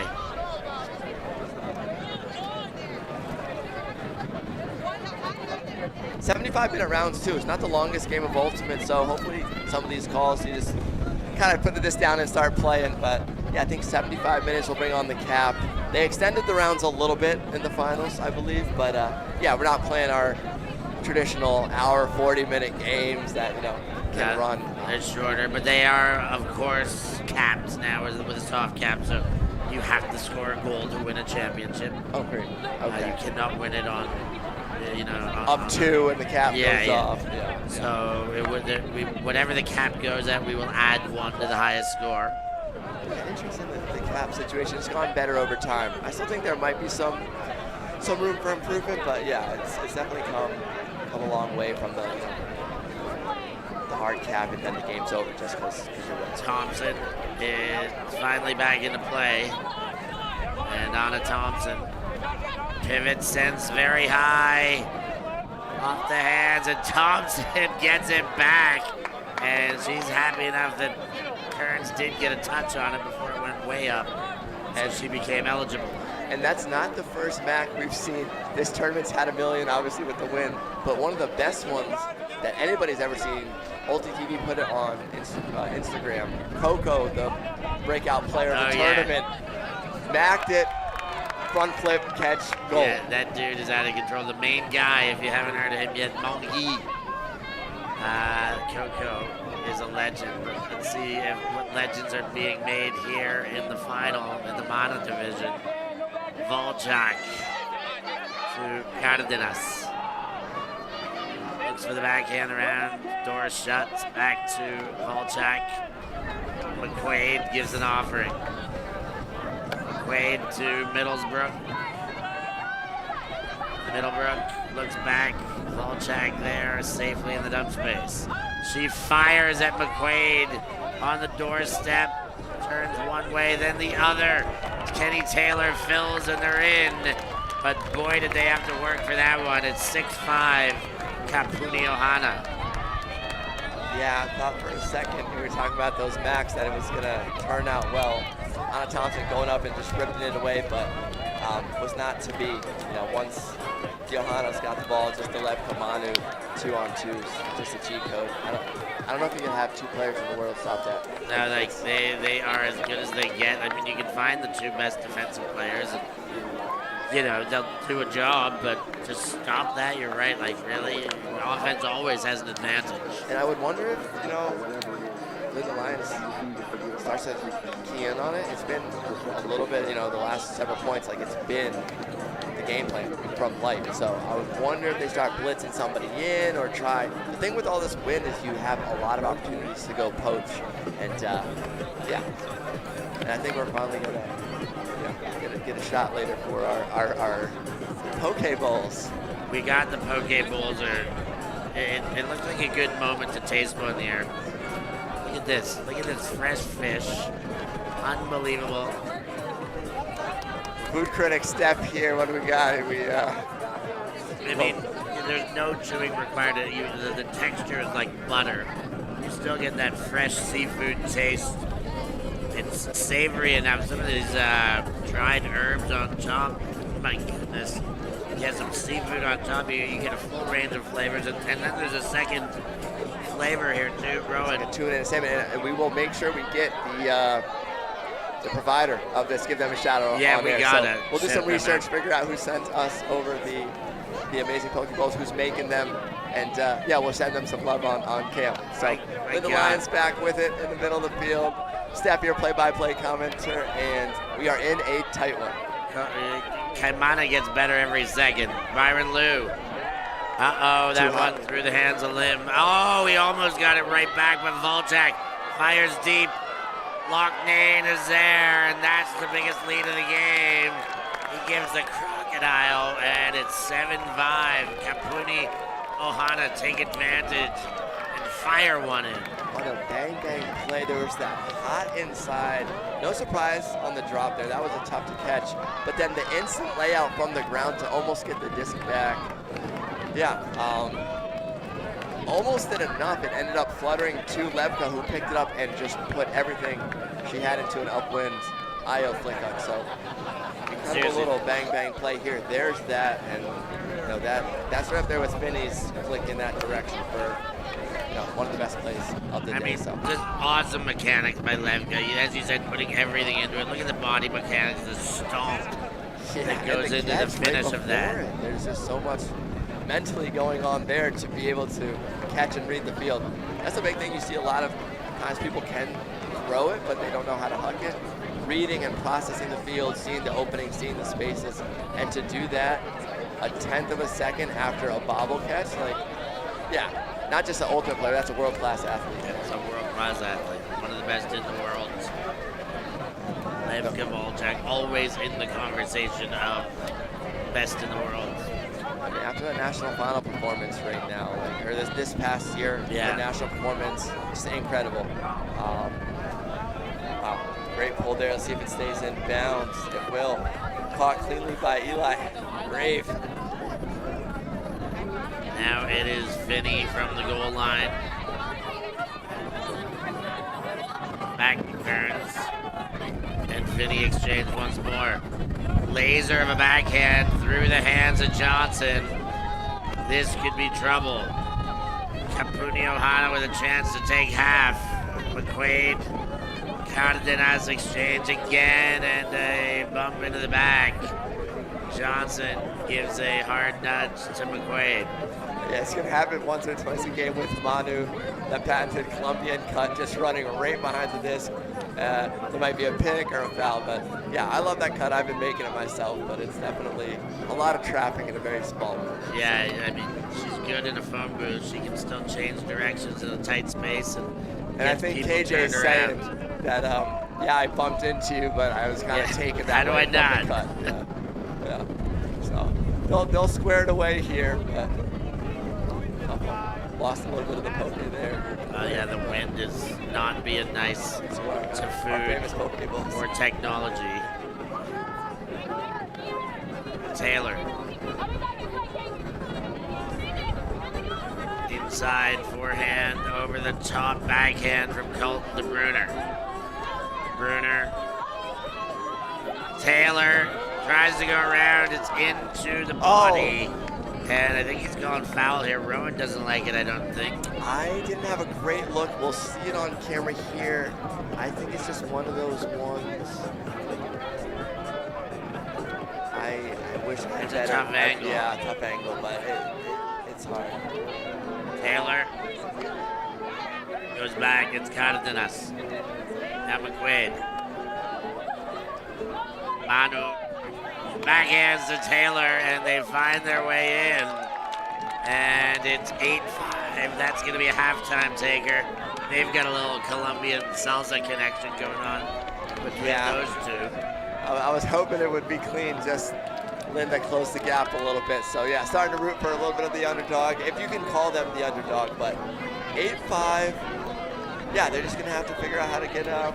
"75-minute rounds too. It's not the longest game of Ultimate, so hopefully some of these calls you just kind of put this down and start playing. But yeah, I think 75 minutes will bring on the cap. They extended the rounds a little bit in the finals, I believe, but yeah, we're not playing our traditional hour 40-minute games that can run. They're shorter, but they are of course capped now with a soft cap, so you have to score a goal to win a championship. Oh great. Okay. You cannot win it on up two and the cap goes off. Yeah. So whatever the cap goes at, we will add one to the highest score. Yeah, interesting that the cap situation has gone better over time. I still think there might be some room for improvement, but yeah, it's definitely come a long way from the hard cap, and then the game's over just because you're winning. Thompson is finally back into play, and Anna Thompson pivot sends very high off the hands, and Thompson gets it back, and she's happy enough that Kearns did get a touch on it before it went way up, and she became eligible. And that's not the first MAC we've seen. This tournament's had a million, obviously, with the win, but one of the best ones that anybody's ever seen. ULTI.TV put it on Instagram. Coco, the breakout player of the tournament, MAC'd it, front flip, catch, goal. Yeah, that dude is out of control. The main guy, if you haven't heard of him yet, Mongi. Coco is a legend. Let's see what legends are being made here in the final in the Mono division. Volchak to Cardenas. Looks for the backhand around. Door shuts. Back to Volchak. McQuaid gives an offering. McQuaid to Middlesbrook. Middlebrook looks back. Volchak there safely in the dump space. She fires at McQuaid on the doorstep. Turns one way, then the other. Kenny Taylor fills and they're in. But boy, did they have to work for that one. It's 6-5, Kapuni Ohana. Yeah, I thought for a second we were talking about those Macs that it was going to turn out well. Anna Thompson going up and just ripping it away, but was not to be. You know, once the Ohanas got the ball, just to let Kamanu 2-on-2s, just a cheat code. I don't know if you can have two players in the world stop that. No, like they are as good as they get. I mean, you can find the two best defensive players, and you know they'll do a job, but to stop that, you're right. Like really, offense always has an advantage. And I would wonder if the Lions starts to key in on it. It's been a little bit, the last several points, like it's been the game plan from Light. So I would wonder if they start blitzing somebody in or try. The thing with all this wind is you have a lot of opportunities to go poach. And and I think we're finally gonna get a shot later for our poke bowls. We got the poke bowls. It looks like a good moment to taste one here. Look at this. Look at this fresh fish. Unbelievable. Food critic Steph here. What do we got? I mean, there's no chewing required. The texture is like butter. You still get that fresh seafood taste. It's savory enough. Some of these dried herbs on top. My goodness. You get some seafood on top. You get a full range of flavors. And then there's a second flavor here too, bro. Like a tuna and a salmon. And we will make sure we get the provider of this, give them a shout out. Yeah, on we there. got so it. We'll do some research, figure out who sent us over the amazing poke bowls, who's making them, and we'll send them some love on camp. So the Lions back with it in the middle of the field. Steph, your play-by-play commenter, and we are in a tight one. Kaimana gets better every second. Byron Liu. That one through the hands of Lim. Oh, he almost got it right back, but Volchak fires deep. Loughnane is there, and that's the biggest lead of the game. He gives the crocodile, and it's 7-5. Kapuni Ohana take advantage and fire one in. What a bang play. There was that hot inside. No surprise on the drop there. That was a tough to catch. But then the instant layout from the ground to almost get the disc back. Almost did enough. It ended up fluttering to Levka, who picked it up and just put everything she had into an upwind IO flick on. So incredible little bang play here. There's that, and that's right up there with Finney's flick in that direction for one of the best plays of the day. I mean, just awesome mechanics by Levka. As you said, putting everything into it. Look at the body mechanics, the stomp that goes into the finish of that. There's just so much mentally going on there to be able to catch and read the field. That's the big thing. You see a lot of times people can throw it, but they don't know how to huck it. Reading and processing the field, seeing the openings, seeing the spaces, and to do that a tenth of a second after a bobble catch, not just an ultimate player, that's a world-class athlete. It's a world-class athlete, one of the best in the world. Levka Volchak, always in the conversation of best in the world. I mean, after the national final performance right now, or this past year, the national performance, just incredible. Wow, great pull there. Let's see if it stays in bounds. It will. Caught cleanly by Eli. Brave. Now it is Finney from the goal line. Back to Kearns. And Finney exchange once more. Laser of a backhand through the hands of Johnson. This could be trouble. Kapuni Ohana with a chance to take half. McQuaid counted in as exchange again, and a bump into the back. Johnson gives a hard nudge to McQuaid. Yeah, it's going to happen once or twice a game with Manu, that patented Colombian cut, just running right behind the disc. There might be a pick or a foul, but yeah, I love that cut. I've been making it myself, but it's definitely a lot of traffic in a very small room. Yeah, I mean, she's good in a phone booth. She can still change directions in a tight space. And I think KJ is saying that, Yeah, I bumped into you, but I was kind of taken that How way do I from the not? cut. Yeah. So they'll square it away here, but lost a little bit of the poke there. Oh yeah, the wind is not being nice Our to famous food poke balls. or technology. Taylor. Inside forehand, over the top backhand from Colton to Bruner. Bruner. Taylor tries to go around, it's into the body. And I think he's gone foul here. Rowan doesn't like it, I don't think. I didn't have a great look. We'll see it on camera here. I think it's just one of those ones. I wish I had It's a tough angle. Yeah, tough angle, but it's hard. Taylor goes back, it's Cardenas. Now McQuaid. Manu backhands to Taylor, and they find their way in. And it's 8-5. That's going to be a halftime taker. They've got a little Colombian salsa connection going on between those two. I was hoping it would be clean, just Linda closed the gap a little bit. So yeah, starting to root for a little bit of the underdog, if you can call them the underdog. But 8-5, yeah, they're just going to have to figure out how to get a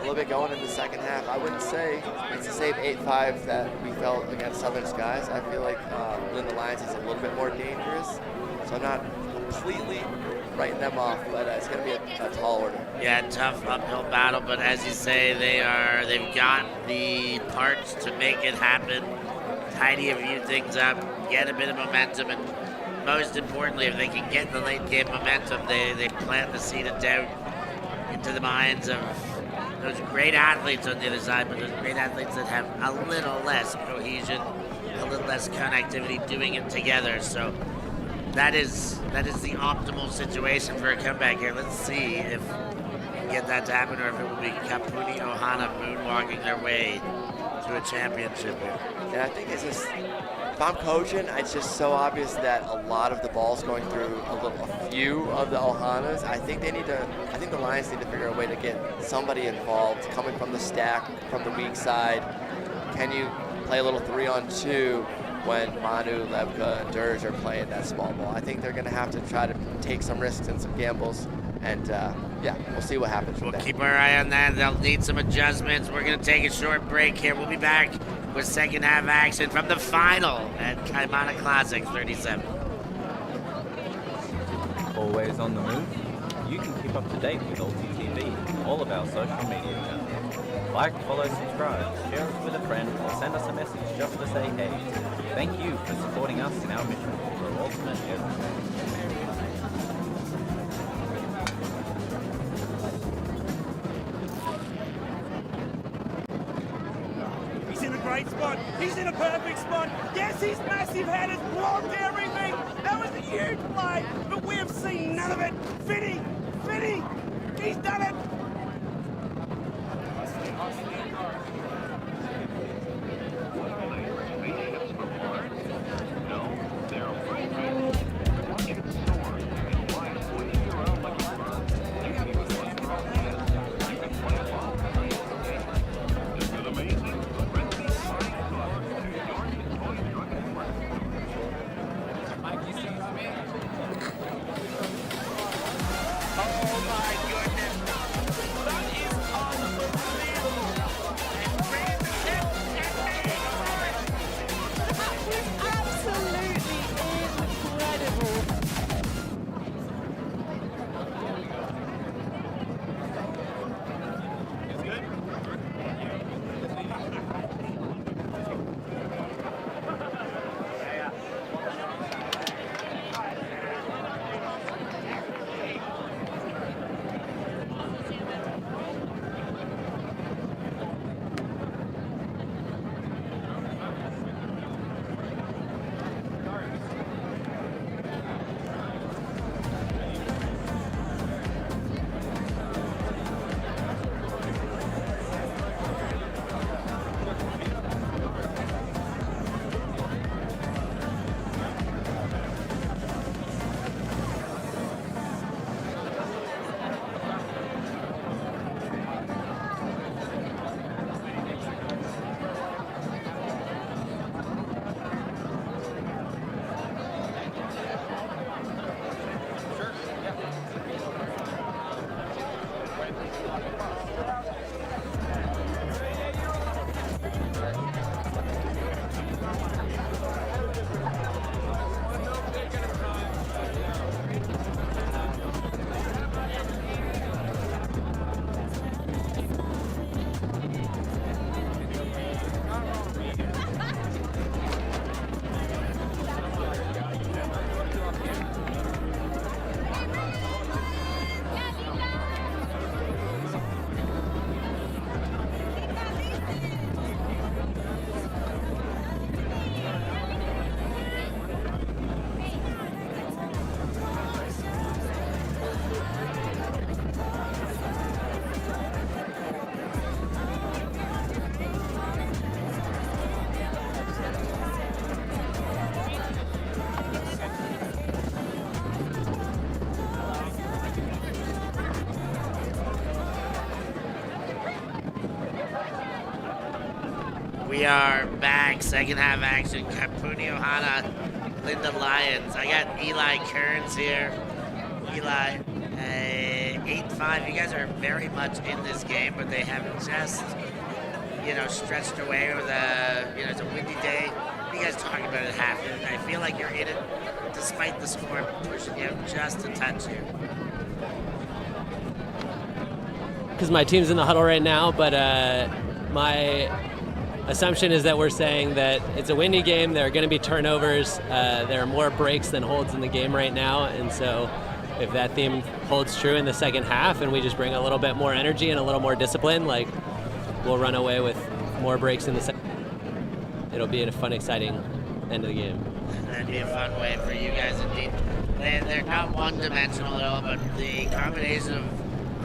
little bit going in the second half. I wouldn't say it's the same 8-5 that we felt against Southern Skies. I feel like Linda Lyons is a little bit more dangerous. So I'm not completely writing them off, but it's going to be a tall order. Yeah, tough uphill battle, but as you say, they've got the parts to make it happen, tidy a few things up, get a bit of momentum, and most importantly, if they can get the late game momentum, they plant the seed of doubt into the minds of those great athletes on the other side, but those great athletes that have a little less cohesion, a little less connectivity, doing it together. So that is the optimal situation for a comeback here. Let's see if we can get that to happen, or if it will be Kapuni Ohana moonwalking their way to a championship here. And I think it's just, if I'm coaching, it's just so obvious that a lot of the ball's going through a few of the Ohanas. I think the Lions need to figure out a way to get somebody involved, coming from the stack, from the weak side. Can you play a little 3-on-2 when Manu, Lebka, and Durge are playing that small ball? I think they're going to have to try to take some risks and some gambles. And yeah, we'll see what happens. We'll keep our eye on that. They'll need some adjustments. We're going to take a short break here. We'll be back with second half action from the final at Kaimana Classic 37. Always on the move? You can keep up to date with ULTI.TV, all of our social media channels. Like, follow, subscribe, share us with a friend, or send us a message just to say hey. Thank you for supporting us in our mission for ultimate health. Great spot. He's in a perfect spot. Yes, his massive head has blocked everything. That was a huge play, but we have seen none of it. Fitty, he's done it. We are back, second half action. Kapuni, Ohana, Linda Lyons. I got Eli Kearns here. Eli, 8-5. You guys are very much in this game, but they have just, stretched away with it's a windy day. What are you guys talking about at half? I feel like you're in it despite the score pushing you just a touch here. Because my team's in the huddle right now, but my assumption is that we're saying that it's a windy game. There are going to be turnovers. There are more breaks than holds in the game right now, and so if that theme holds true in the second half and we just bring a little bit more energy and a little more discipline, we'll run away with more breaks in the second. It'll be a fun, exciting end of the game. That'd be a fun way for you guys indeed. They're not one-dimensional at all, but the combination of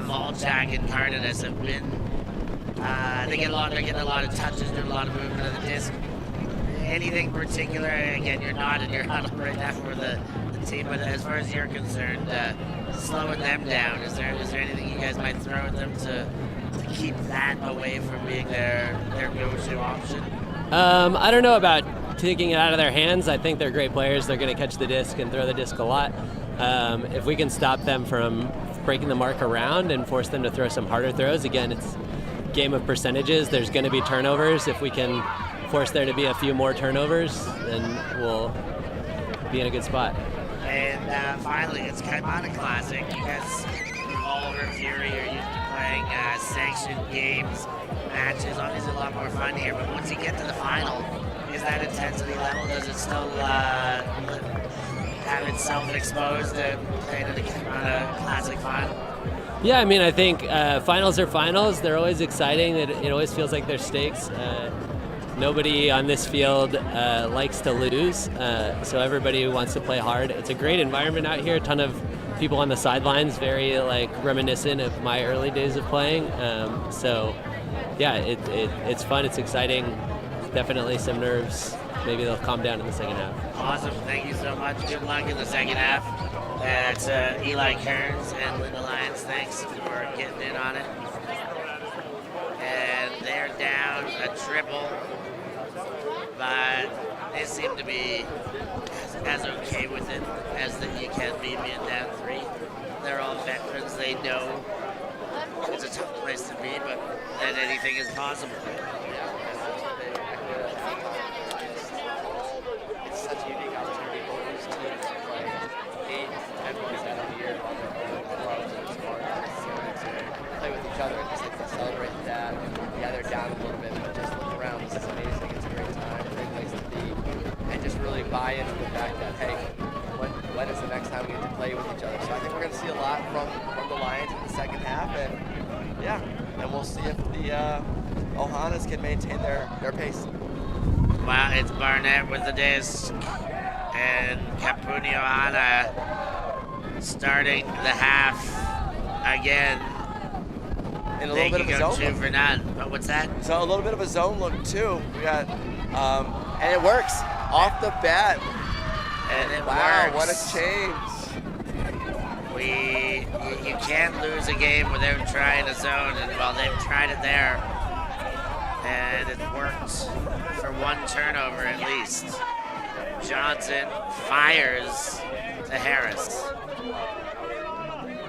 Volchak and Cardenas have been they're getting a lot of touches, doing a lot of movement of the disc. Anything particular? Again, you're not in your huddle right now for the team, but as far as you're concerned, slowing them down, is there anything you guys might throw at them to keep that away from being their go-to option? I don't know about taking it out of their hands. I think they're great players. They're going to catch the disc and throw the disc a lot. If we can stop them from breaking the mark around and force them to throw some harder throws, again, it's a game of percentages. There's going to be turnovers. If we can force there to be a few more turnovers, then we'll be in a good spot. And finally, it's Kaimana Classic. You guys, Oliver Fury, are used to playing sanctioned games, matches. Obviously a lot more fun here, but once you get to the final, is that intensity level, does it still have itself exposed to playing in the Kaimana Classic final? Yeah, I mean, I think finals are finals. They're always exciting. It always feels like there's stakes. Nobody on this field likes to lose, so everybody wants to play hard. It's a great environment out here. A ton of people on the sidelines, very reminiscent of my early days of playing. So, yeah, it's fun. It's exciting. Definitely some nerves. Maybe they'll calm down in the second half. Awesome. Thank you so much. Good luck in the second half. That's Eli Kearns and Linda Lyons. Thanks for getting in on it. And they're down a triple, but they seem to be as okay with it as that you can be being down 3. They're all veterans. They know it's a tough place to be, but that anything is possible. It's such a unique opportunity for these teams to play 8 10 months out of the year on their own clubs and sports, play with each other and just celebrate that. Yeah, they're down a little bit, but just look around. This is amazing. It's a great time, great place to be, and just really buy into the fact that, hey, when is the next time we get to play with each other? So I think we're going to see a lot from the Lions in the second half, and yeah, and we'll see if the Ohanas can maintain their pace. Well, it's Barnett with the disc, and Kapuni Ohana starting the half again. In a little bit of a zone 2 look. for none. But what's that? So a little bit of a zone look too. We got, and it works off the bat. And it Wow, works. what a change! You can't lose a game without trying a zone, and well, they've tried it there, and it worked for 1 turnover at least. Johnson fires to Harris.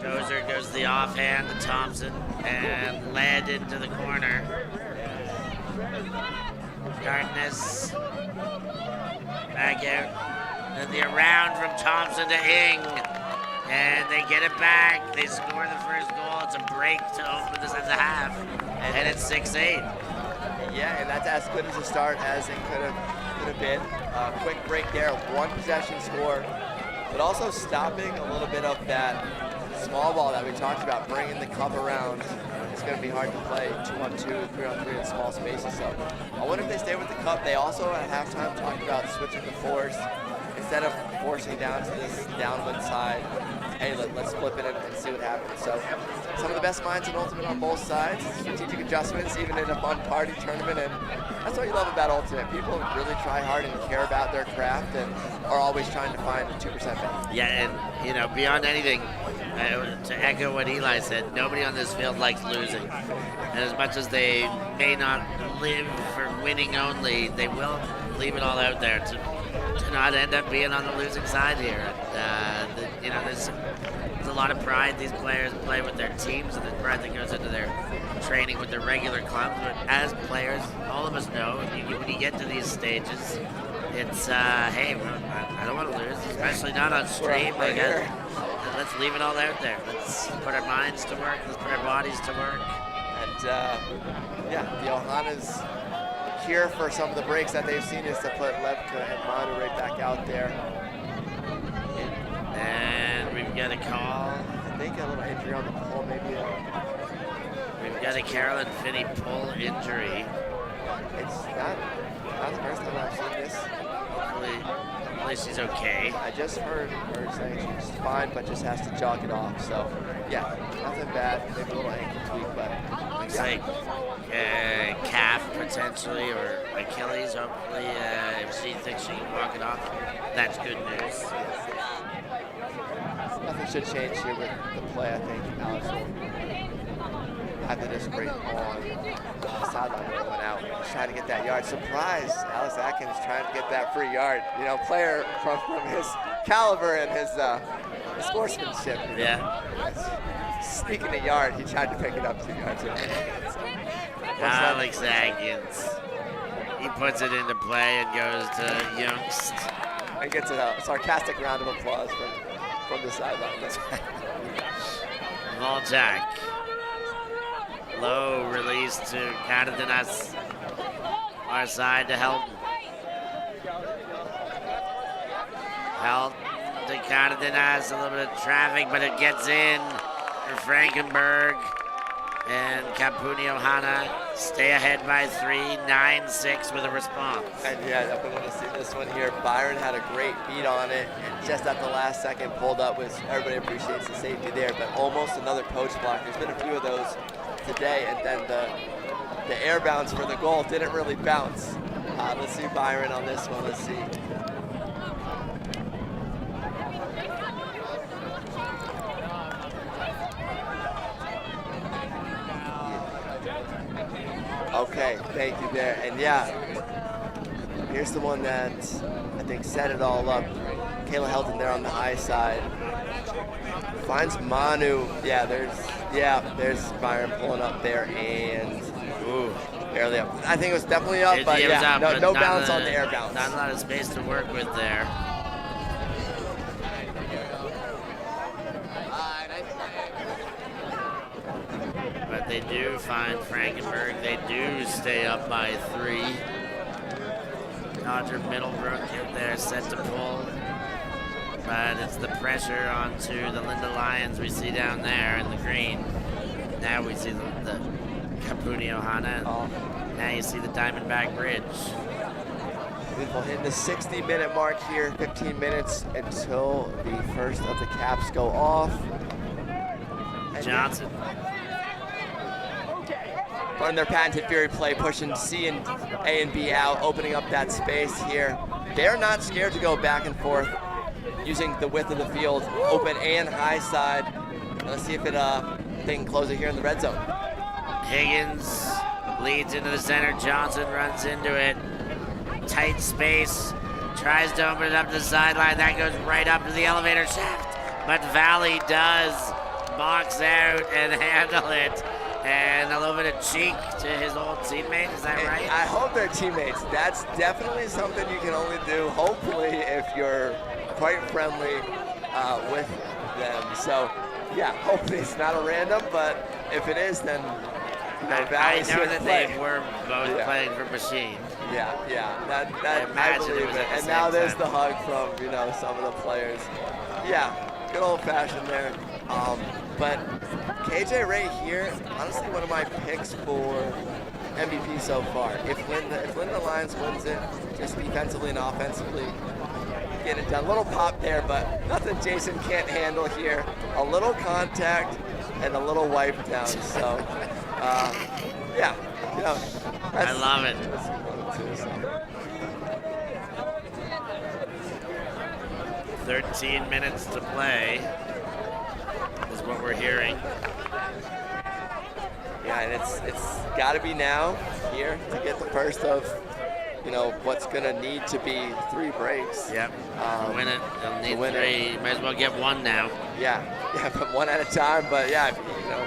Dozer goes the offhand to Thompson and led into the corner. Darkness back out. And the around from Thompson to Ing. And they get it back. They score the first goal. It's a break to open this at the half. And it's 6-8. Yeah, and that's as good as a start as it could have been. Quick break there, 1 possession score, but also stopping a little bit of that small ball that we talked about, bringing the cup around. It's going to be hard to play 2-on-2, 3-on-3 in small spaces. So I wonder if they stay with the cup. They also at halftime talked about switching the force. Instead of forcing down to this downwind side, hey, let's flip it and see what happens. So some of the best minds in Ultimate on both sides, strategic adjustments, even in a fun party tournament, and that's what you love about Ultimate. People really try hard and care about their craft and are always trying to find the 2% bet. Yeah, and beyond anything, to echo what Eli said, nobody on this field likes losing. And as much as they may not live for winning only, they will leave it all out there to not end up being on the losing side here. And, there's a lot of pride these players play with their teams, and the pride that goes into their training with their regular clubs. But as players, all of us know when you get to these stages, it's hey, I don't want to lose, especially not on stream. Let's leave it all out there. Let's put our minds to work. Let's put our bodies to work. And the Ohana's cure for some of the breaks that they've seen is to put Levka and Manu right back out there. And we've got a call. I think a little injury on the pull, maybe. We've got a Carolyn Finney pull injury. It's not the first time I've seen this. Hopefully she's okay. I just heard her saying she's fine, but just has to jog it off. So, yeah, nothing bad. Maybe a little ankle tweak, but looks like calf potentially or Achilles. Hopefully, if she thinks she can walk it off, that's good news. Nothing should change here with the play. I think Alex will have the disc break on the sideline when it went out. He's trying to get that yard. Surprise! Alex Atkins trying to get that free yard. Player from his caliber and his sportsmanship. Yeah. Sneaking a yard, he tried to pick it up 2 yards. Alex Atkins. He puts it into play and goes to Youngst. And gets a sarcastic round of applause from the sideline. Volchak. Low release to Cardenas. Far side to Helton. Helton to Cardenas. A little bit of traffic, but it gets in for Frankenberg. And Kapuni Ohana stay ahead by 3, 9-6 with a response. And yeah, definitely want to see this one here. Byron had a great beat on it, and just at the last second pulled up. Everybody appreciates the safety there, but almost another poach block. There's been a few of those today, and then the air bounce for the goal didn't really bounce. Let's see Byron on this one. Let's see. Okay, thank you there. And yeah, here's the one that I think set it all up. Kayla Helton there on the high side. Finds Manu. There's Byron pulling up there and barely up. I think it was definitely up, but yeah, no bounce on the air bounce. Not a lot of space to work with there. But they do find Frankenberg. They do stay up by 3. Dodger Middlebrook there set to pull. But it's the pressure onto the Linda Lions we see down there in the green. Now we see the Kapuni Ohana. Now you see the Diamondback Bridge. We'll hit the 60-minute mark here. 15 minutes until the first of the caps go off. And Johnson. Running their patented fury play, pushing C and A and B out, opening up that space here. They're not scared to go back and forth using the width of the field, open and high side. Let's see if they can close it here in the red zone. Higgins leads into the center. Johnson runs into it. Tight space. Tries to open it up to the sideline. That goes right up to the elevator shaft. But Valley does box out and handle it. And a little bit of cheek to his old teammate, is that right? I hope they're teammates. That's definitely something you can only do, hopefully, if you're quite friendly with them. So, yeah, hopefully it's not a random, but if it is, then I know that they were both playing for Machine. Yeah, I believe it. And now there's the hug from, some of the players. Yeah, good old-fashioned there. But KJ right here, honestly, one of my picks for MVP so far. If Linda Lions wins it, just defensively and offensively, get it done. A little pop there, but nothing Jason can't handle here. A little contact and a little wipe down. So, yeah, I love it. 13 minutes to play. what we're hearing. Yeah, and it's got to be now here to get the first of, you know, what's going to need to be 3 breaks. Yep. To win it, they'll need 3. You might as well get 1 now. Yeah, but 1 at a time. But yeah, you know,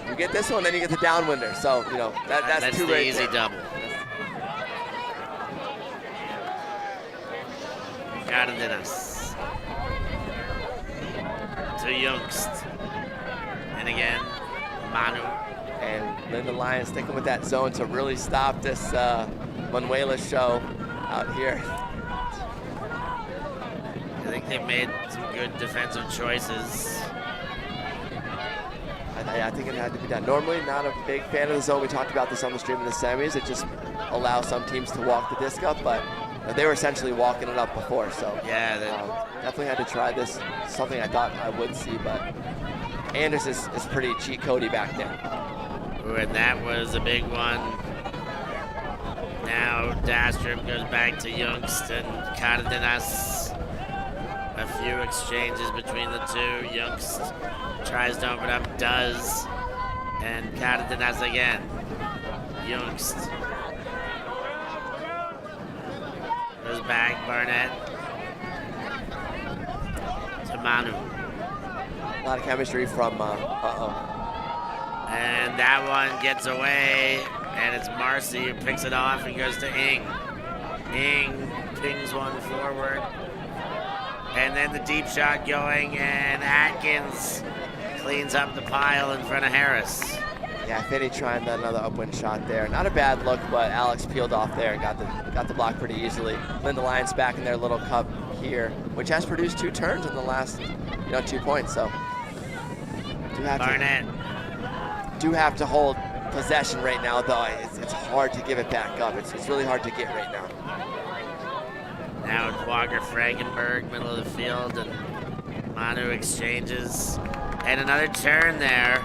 you get this one, then you get the downwinder. So you know that's 2 the right easy there. double. Cardenas to Youngst, and again Manu. And Linda Lyons sticking with that zone to really stop this Manuela show out here. I think they've made some good defensive choices. I think it had to be done. Normally, not a big fan of the zone. We talked about this on the stream in the semis. It just allows some teams to walk the disc up, but they were essentially walking it up before. So yeah, definitely had to try this. Something I thought I would see, but Anders is pretty cheat codey back there. Ooh, and that was a big one. Now Dastrup goes back to Youngst and Cardenas. A few exchanges between the two. Youngst tries to open up, does, and Cardenas again. Youngst goes back, Barnett to Manu. A lot of chemistry from, And that one gets away, and it's Marcy who picks it off and goes to Ing. Ing pings one forward. And then the deep shot going, and Atkins cleans up the pile in front of Harris. Yeah, Finney trying another upwind shot there. Not a bad look, but Alex peeled off there and got the block pretty easily. Linda Lyons back in their little cup here, which has produced 2 turns in the last, 2 points. So Barnett. Do have to hold possession right now, though. It's hard to give it back up. It's really hard to get right now. Now it's Walker Frankenberg, middle of the field, and Manu exchanges. And another turn there.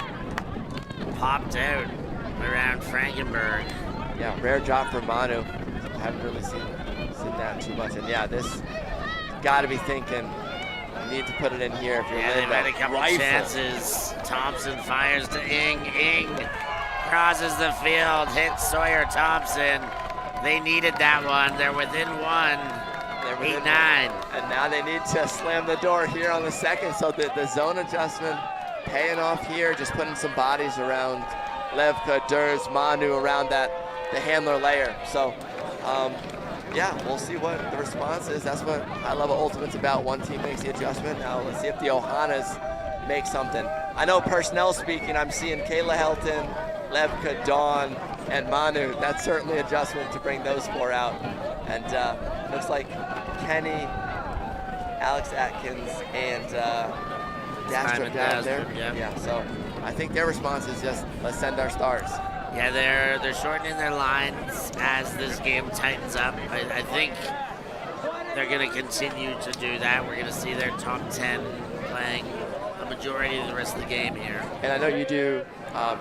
Popped out around Frankenberg. Yeah, rare drop for Manu. Haven't really seen that too much. And yeah, this got to be thinking, you need to put it in here if you're yeah, Linda. they've had a couple chances. Thompson fires to Ing. Ing crosses the field, hits Sawyer Thompson. They needed that one. They're within 1. They're 8-9. And now they need to slam the door here on the second. So the zone adjustment paying off here, just putting some bodies around Levka, Durs, Manu around the handler layer. So, yeah, we'll see what the response is. That's what high-level Ultimate's about. One team makes the adjustment. Now let's see if the Ohanas make something. I know personnel speaking, I'm seeing Kayla Helton, Levka, Dawn, and Manu. That's certainly adjustment to bring those 4 out. And looks like Kenny, Alex Atkins, and Dastrup down there. Yeah, so I think their response is just, let's send our stars. Yeah, they're shortening their lines as this game tightens up. I think they're going to continue to do that. We're going to see their top 10 playing the majority of the rest of the game here. And I know you do,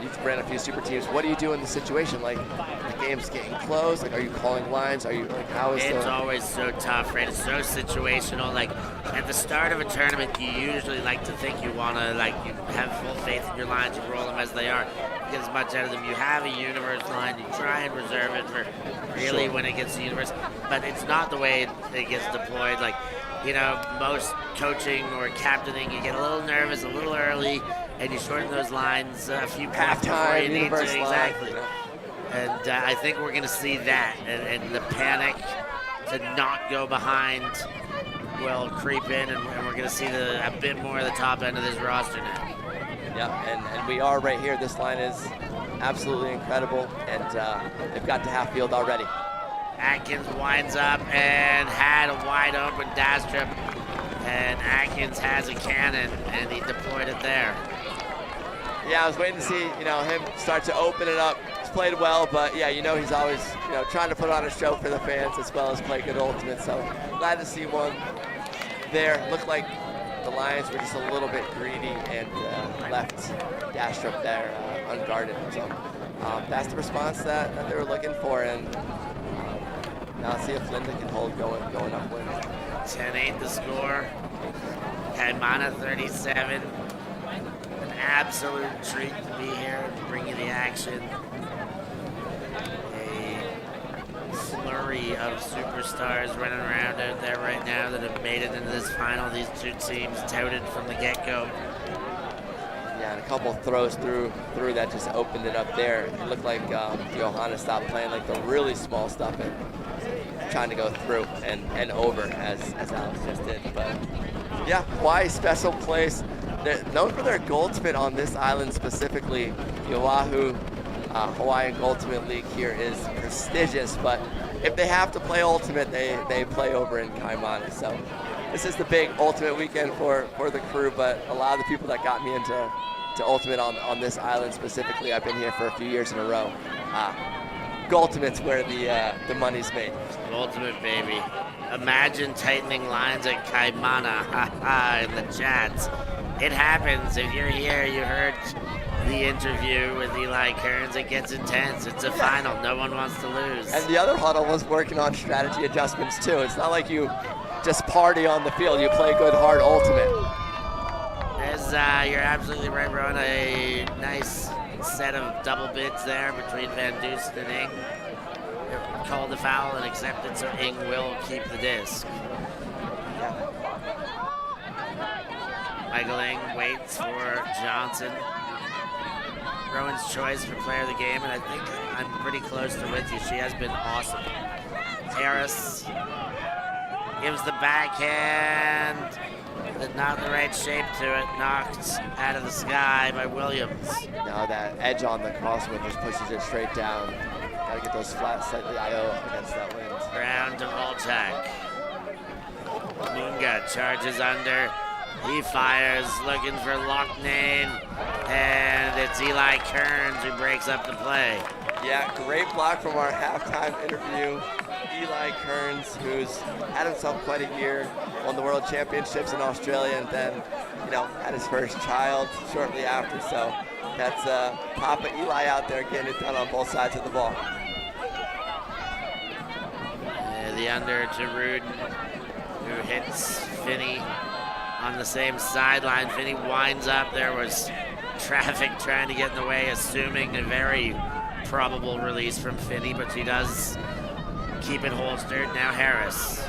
you've ran a few super teams. What do you do in the situation? Like, the game's getting close. Like, are you calling lines? Are you, like, how is It's always so tough, right? It's so situational. Like, at the start of a tournament, you usually like to think you want to, like, you have full faith in your lines. You roll them as they are. Get as much out of them. You have a universe line. You try and reserve it for really when it gets to universe. But it's not the way it gets deployed. Like, most coaching or captaining, you get a little nervous a little early, and you shorten those lines a few points before you need to. Exactly. And I think we're going to see that, and the panic to not go behind will creep in, and we're going to see a bit more of the top end of this roster now. Yeah, and we are right here. This line is absolutely incredible, and they've got to half field already. Atkins winds up and had a wide open Dastrup, and Atkins has a cannon, and he deployed it there. Yeah, I was waiting to see, him start to open it up. He's played well, but yeah, he's always, trying to put on a show for the fans as well as play good ultimate. So glad to see one there. Looked like the Lions were just a little bit greedy and left Dastrup there unguarded. So that's the response that they were looking for. And now let's see if Linda can hold going upwind. 10-8 the score. Kaimana 37. An absolute treat to be here and bring you the action. A flurry of superstars running around out there right now that have made it into this final. These two teams touted from the get-go. Yeah, and a couple throws through that just opened it up there. It looked like the Ohana stopped playing like the really small stuff and trying to go through and over as Alex just did. But yeah, Hawaii, special place. They're known for their goldsmith on this island specifically. The Oahu Hawaiian Ultimate League here is prestigious, but if they have to play Ultimate, they play over in Kaimana. So this is the big Ultimate weekend for the crew, but a lot of the people that got me into Ultimate on this island specifically, I've been here for a few years in a row. Ultimate's where the money's made. Ultimate, baby. Imagine tightening lines at Kaimana in the chats. It happens. If you're here, you heard the interview with Eli Kearns. It gets intense. It's a final. No one wants to lose. And the other huddle was working on strategy adjustments too. It's not like you just party on the field. You play good, hard Ultimate. You're absolutely right, Ron. A nice set of double bids there between Van Dusen and Ing. Called the foul and accepted, so Ing will keep the disc. Michael Ing waits for Johnson. Rowan's choice for player of the game, and I think I'm pretty close to with you. She has been awesome. Harris gives the backhand, but not the right shape to it. Knocked out of the sky by Williams. Now that edge on the crosswind just pushes it straight down. Gotta get those flats slightly IO against that wind. Ground to Volchak. Munga charges under. He fires, looking for Loughnane, and it's Eli Kearns who breaks up the play. Yeah, great block from our halftime interview. Eli Kearns, who's had himself quite a year, won the World Championships in Australia, and then, had his first child shortly after. So that's Papa Eli out there getting it done on both sides of the ball. The under to Rudin, who hits Finney on the same sideline. Finney winds up. There was traffic trying to get in the way, assuming a very probable release from Finney, but he does keep it holstered. Now Harris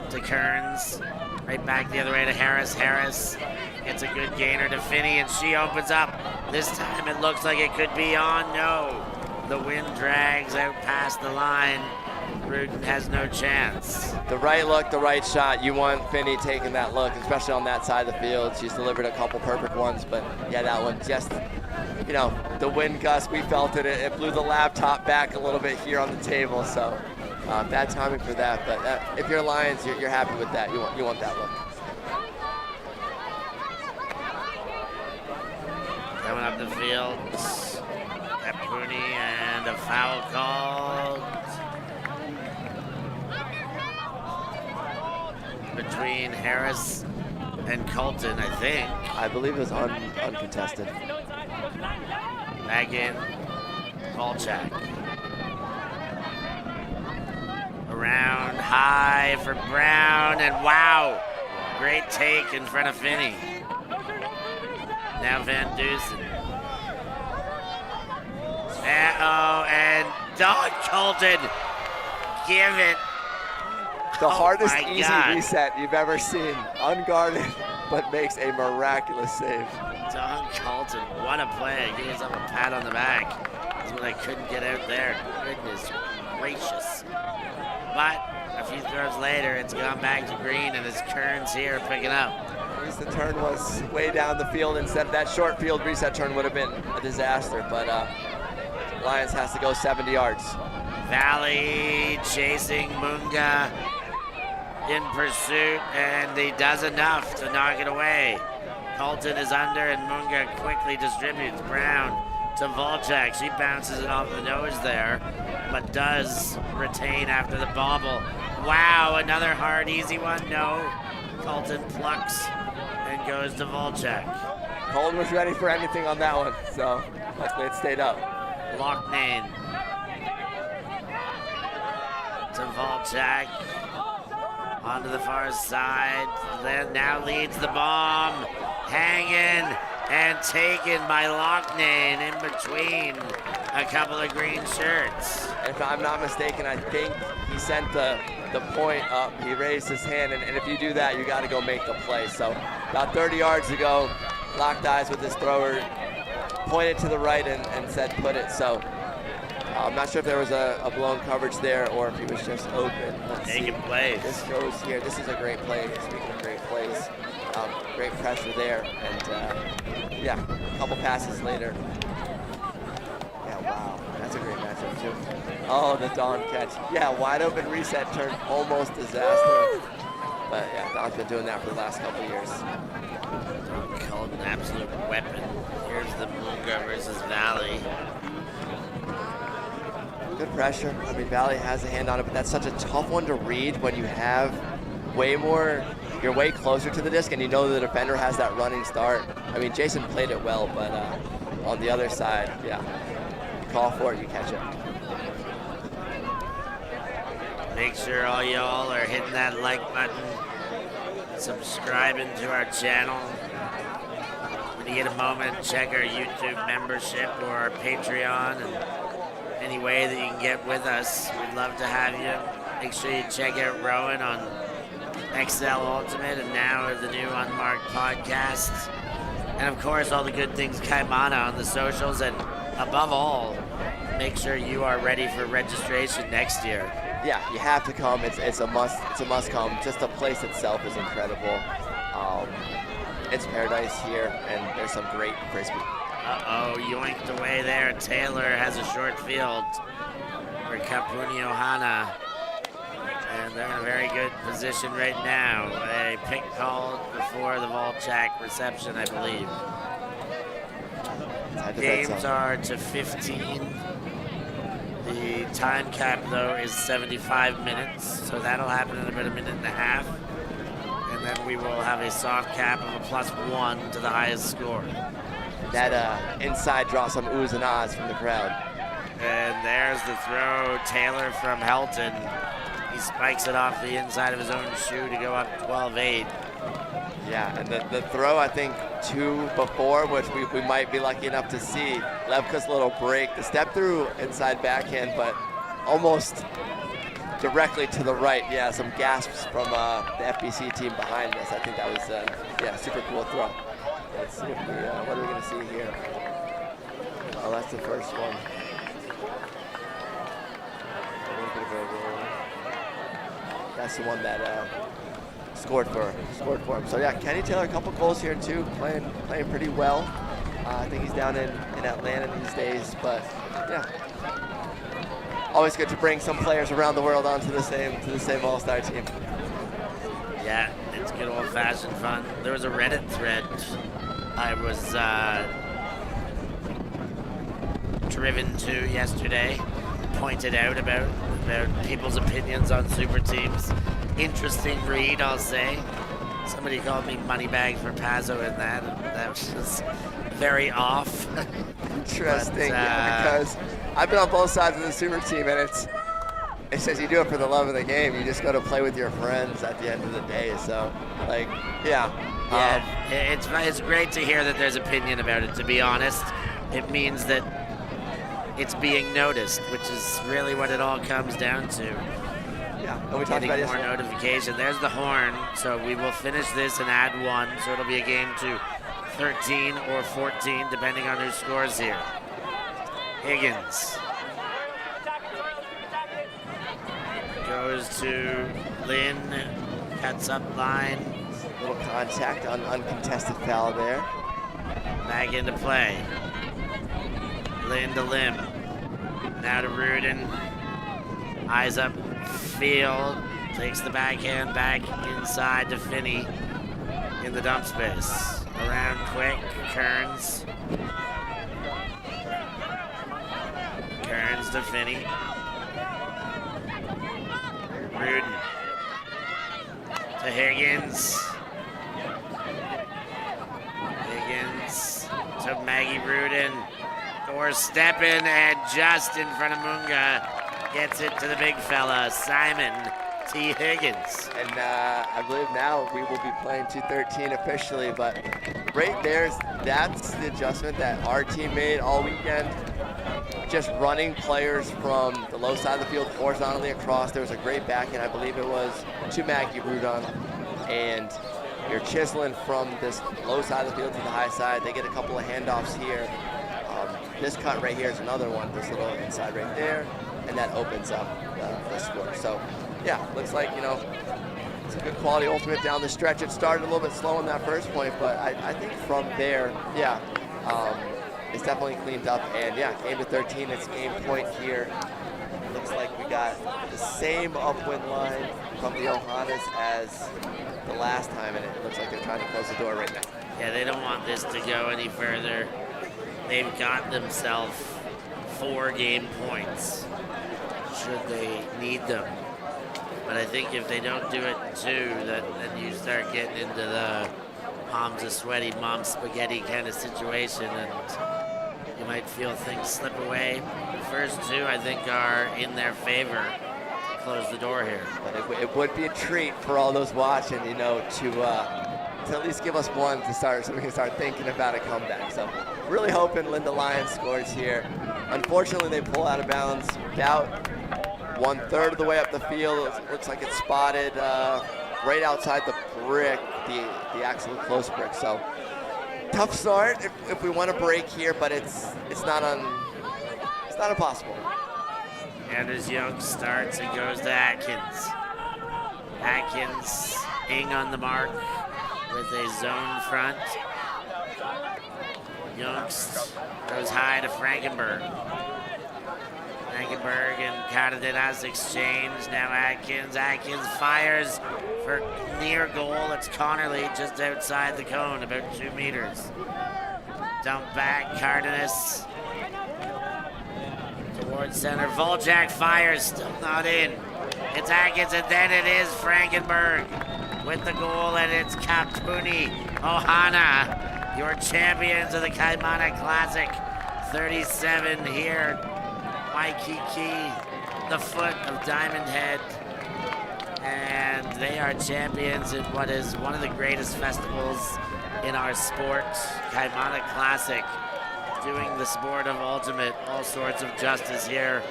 to Kearns. Right back the other way to Harris. Harris gets a good gainer to Finney, and she opens up. This time it looks like it could be on. No. The wind drags out past the line. Rudin has no chance. The right look, the right shot. You want Finney taking that look, especially on that side of the field. She's delivered a couple perfect ones, but yeah, that one just, the wind gust, we felt it. It blew the laptop back a little bit here on the table, so bad timing for that. But if you're Lions, you're happy with that. You want that look. Coming up the field, Kapuni, and a foul called between Harris and Colton, I think. I believe it was uncontested. Back in, Volchak. Around high for Brown, and wow, great take in front of Finney. Now Van Dusen. And Don Colton, give it. The hardest easy God. reset you've ever seen. Unguarded, but makes a miraculous save. Don Colton, what a play. Give yourself a pat on the back. That's what I couldn't get out there. Goodness gracious. But a few throws later, it's gone back to green, and it's Kearns here picking up. At least the turn was way down the field. Instead of that short field reset turn would have been a disaster, but Lions has to go 70 yards. Valley chasing Munga in pursuit, and he does enough to knock it away. Colton is under, and Munga quickly distributes. Brown to Volchak. She bounces it off the nose there, but does retain after the bobble. Wow, another hard, easy one. No. Colton plucks and goes to Volchak. Colton was ready for anything on that one, so luckily it stayed up. Loughnane to Volchak onto the far side. Then now leads the bomb. Hanging and taken by Loughnane in between a couple of green shirts. If I'm not mistaken, I think he sent the point up. He raised his hand, and if you do that, you got to go make the play. So about 30 yards ago, locked eyes with his thrower, pointed to the right and said put it. So I'm not sure if there was a blown coverage there or if he was just open. Taking plays. This goes here. This is a great play. Speaking of great plays, great pressure there. And yeah, a couple passes later. Yeah, wow. That's a great matchup too. Oh, the Don catch. Yeah, wide open reset turned almost disaster. But yeah, Don's been doing that for the last couple years. Don called an absolute weapon. Here's the Munga versus Valley. Good pressure. I mean, Valley has a hand on it, but that's such a tough one to read when you have you're way closer to the disc and you know the defender has that running start. I mean, Jason played it well, but on the other side, yeah, you call for it, you catch it. Make sure all y'all are hitting that like button, subscribing to our channel. When you get a moment, check our YouTube membership or our Patreon, and any way that you can get with us, we'd love to have you. Make sure you check out Rowan on XL Ultimate and now the new Unmarked podcast. And of course, all the good things Kaimana on the socials. And above all, make sure you are ready for registration next year. Yeah, you have to come. It's a must. It's a must come. Just the place itself is incredible. It's paradise here, and there's some great frisbee. Uh-oh, yoinked away there. Taylor has a short field for Kapuni Ohana. And they're in a very good position right now. A pick called before the Volchak reception, I believe. Games are to 15. The time cap, though, is 75 minutes, so that'll happen in about a minute and a half. And then we will have a soft cap of a +1 to the highest score. That inside draws some oohs and ahs from the crowd. And there's the throw. Taylor from Helton. He spikes it off the inside of his own shoe to go up 12-8. Yeah, and the throw, I think, 2 before, which we might be lucky enough to see. Levka's little break, the step through inside backhand, but almost directly to the right. Yeah, some gasps from the FBC team behind us. I think that was, super cool throw. Let's see if what are we going to see here? Oh, that's the first one. A little bit of a roll. That's the one that scored for him. So yeah, Kenny Taylor, a couple goals here too, playing pretty well. I think he's down in Atlanta these days, but yeah, always good to bring some players around the world onto the same All-Star team. Yeah, it's good old-fashioned fun. There was a Reddit thread I was driven to yesterday, pointed out about people's opinions on super teams. Interesting read, I'll say. Somebody called me moneybags for Pazzo in that, and that was just very off. Interesting, because I've been on both sides of the super team, and it says you do it for the love of the game. You just go to play with your friends at the end of the day. So, it's great to hear that there's opinion about it. To be honest, it means that it's being noticed, which is really what it all comes down to. Yeah, and we talked about more notification. There's the horn, so we will finish this and add 1, so it'll be a game to 13 or 14, depending on who scores here. Higgins goes to Lynn, cuts up line. Little contact on uncontested foul there. Back into play. Lynn to Lim. Now to Rudin. Eyes up field. Takes the backhand back inside to Finney in the dump space. Around quick. Kearns. Kearns to Finney. Rudin. To Higgins. Higgins to Maggie Rudin. Or stepping and just in front of Munga. Gets it to the big fella. Simon T. Higgins. And I believe now we will be playing 213 officially, but right there, that's the adjustment that our team made all weekend. Just running players from the low side of the field horizontally across. There was a great back end, I believe it was to Maggie Rudon, and you're chiseling from this low side of the field to the high side. They get a couple of handoffs here. This cut right here is another one, this little inside right there, and that opens up the score. So, yeah, looks like, you know, it's a good quality ultimate down the stretch. It started a little bit slow on that first point, but I think from there, yeah, it's definitely cleaned up. And, yeah, game to 13, it's game point here. Looks like we got the same upwind line from the Ohanas as the last time, and it looks like they're trying to close the door right now. Yeah, they don't want this to go any further. They've got themselves 4 game points should they need them. But I think if they don't do it too, then you start getting into the palms are sweaty, mom's spaghetti kind of situation, and you might feel things slip away. The first 2, I think, are in their favor to close the door here. But it would be a treat for all those watching, you know, to at least give us one to start, so we can start thinking about a comeback. So really hoping Linda Lyons scores here. Unfortunately, they pull out of bounds about 1/3 of the way up the field. It looks like it's spotted right outside the brick, the actual close brick. So tough start if we want to break here, but it's not impossible. Anders Young starts and goes to Atkins. Atkins, Ing on the mark with a zone front. Youngst goes high to Frankenberg. Frankenberg and Cardenas exchange. Now Atkins. Atkins fires for near goal. It's Connerly just outside the cone, about 2 meters. Dump back, Cardenas towards center. Volchak fires, still not in. It's Atkins, and then it is Frankenberg with the goal, and it's Kapuni Ohana, your champions of the Kaimana Classic. 37 here. Waikīkī, the foot of Diamond Head. And they are champions in what is one of the greatest festivals in our sport, Kaimana Classic. Doing the sport of ultimate, all sorts of justice here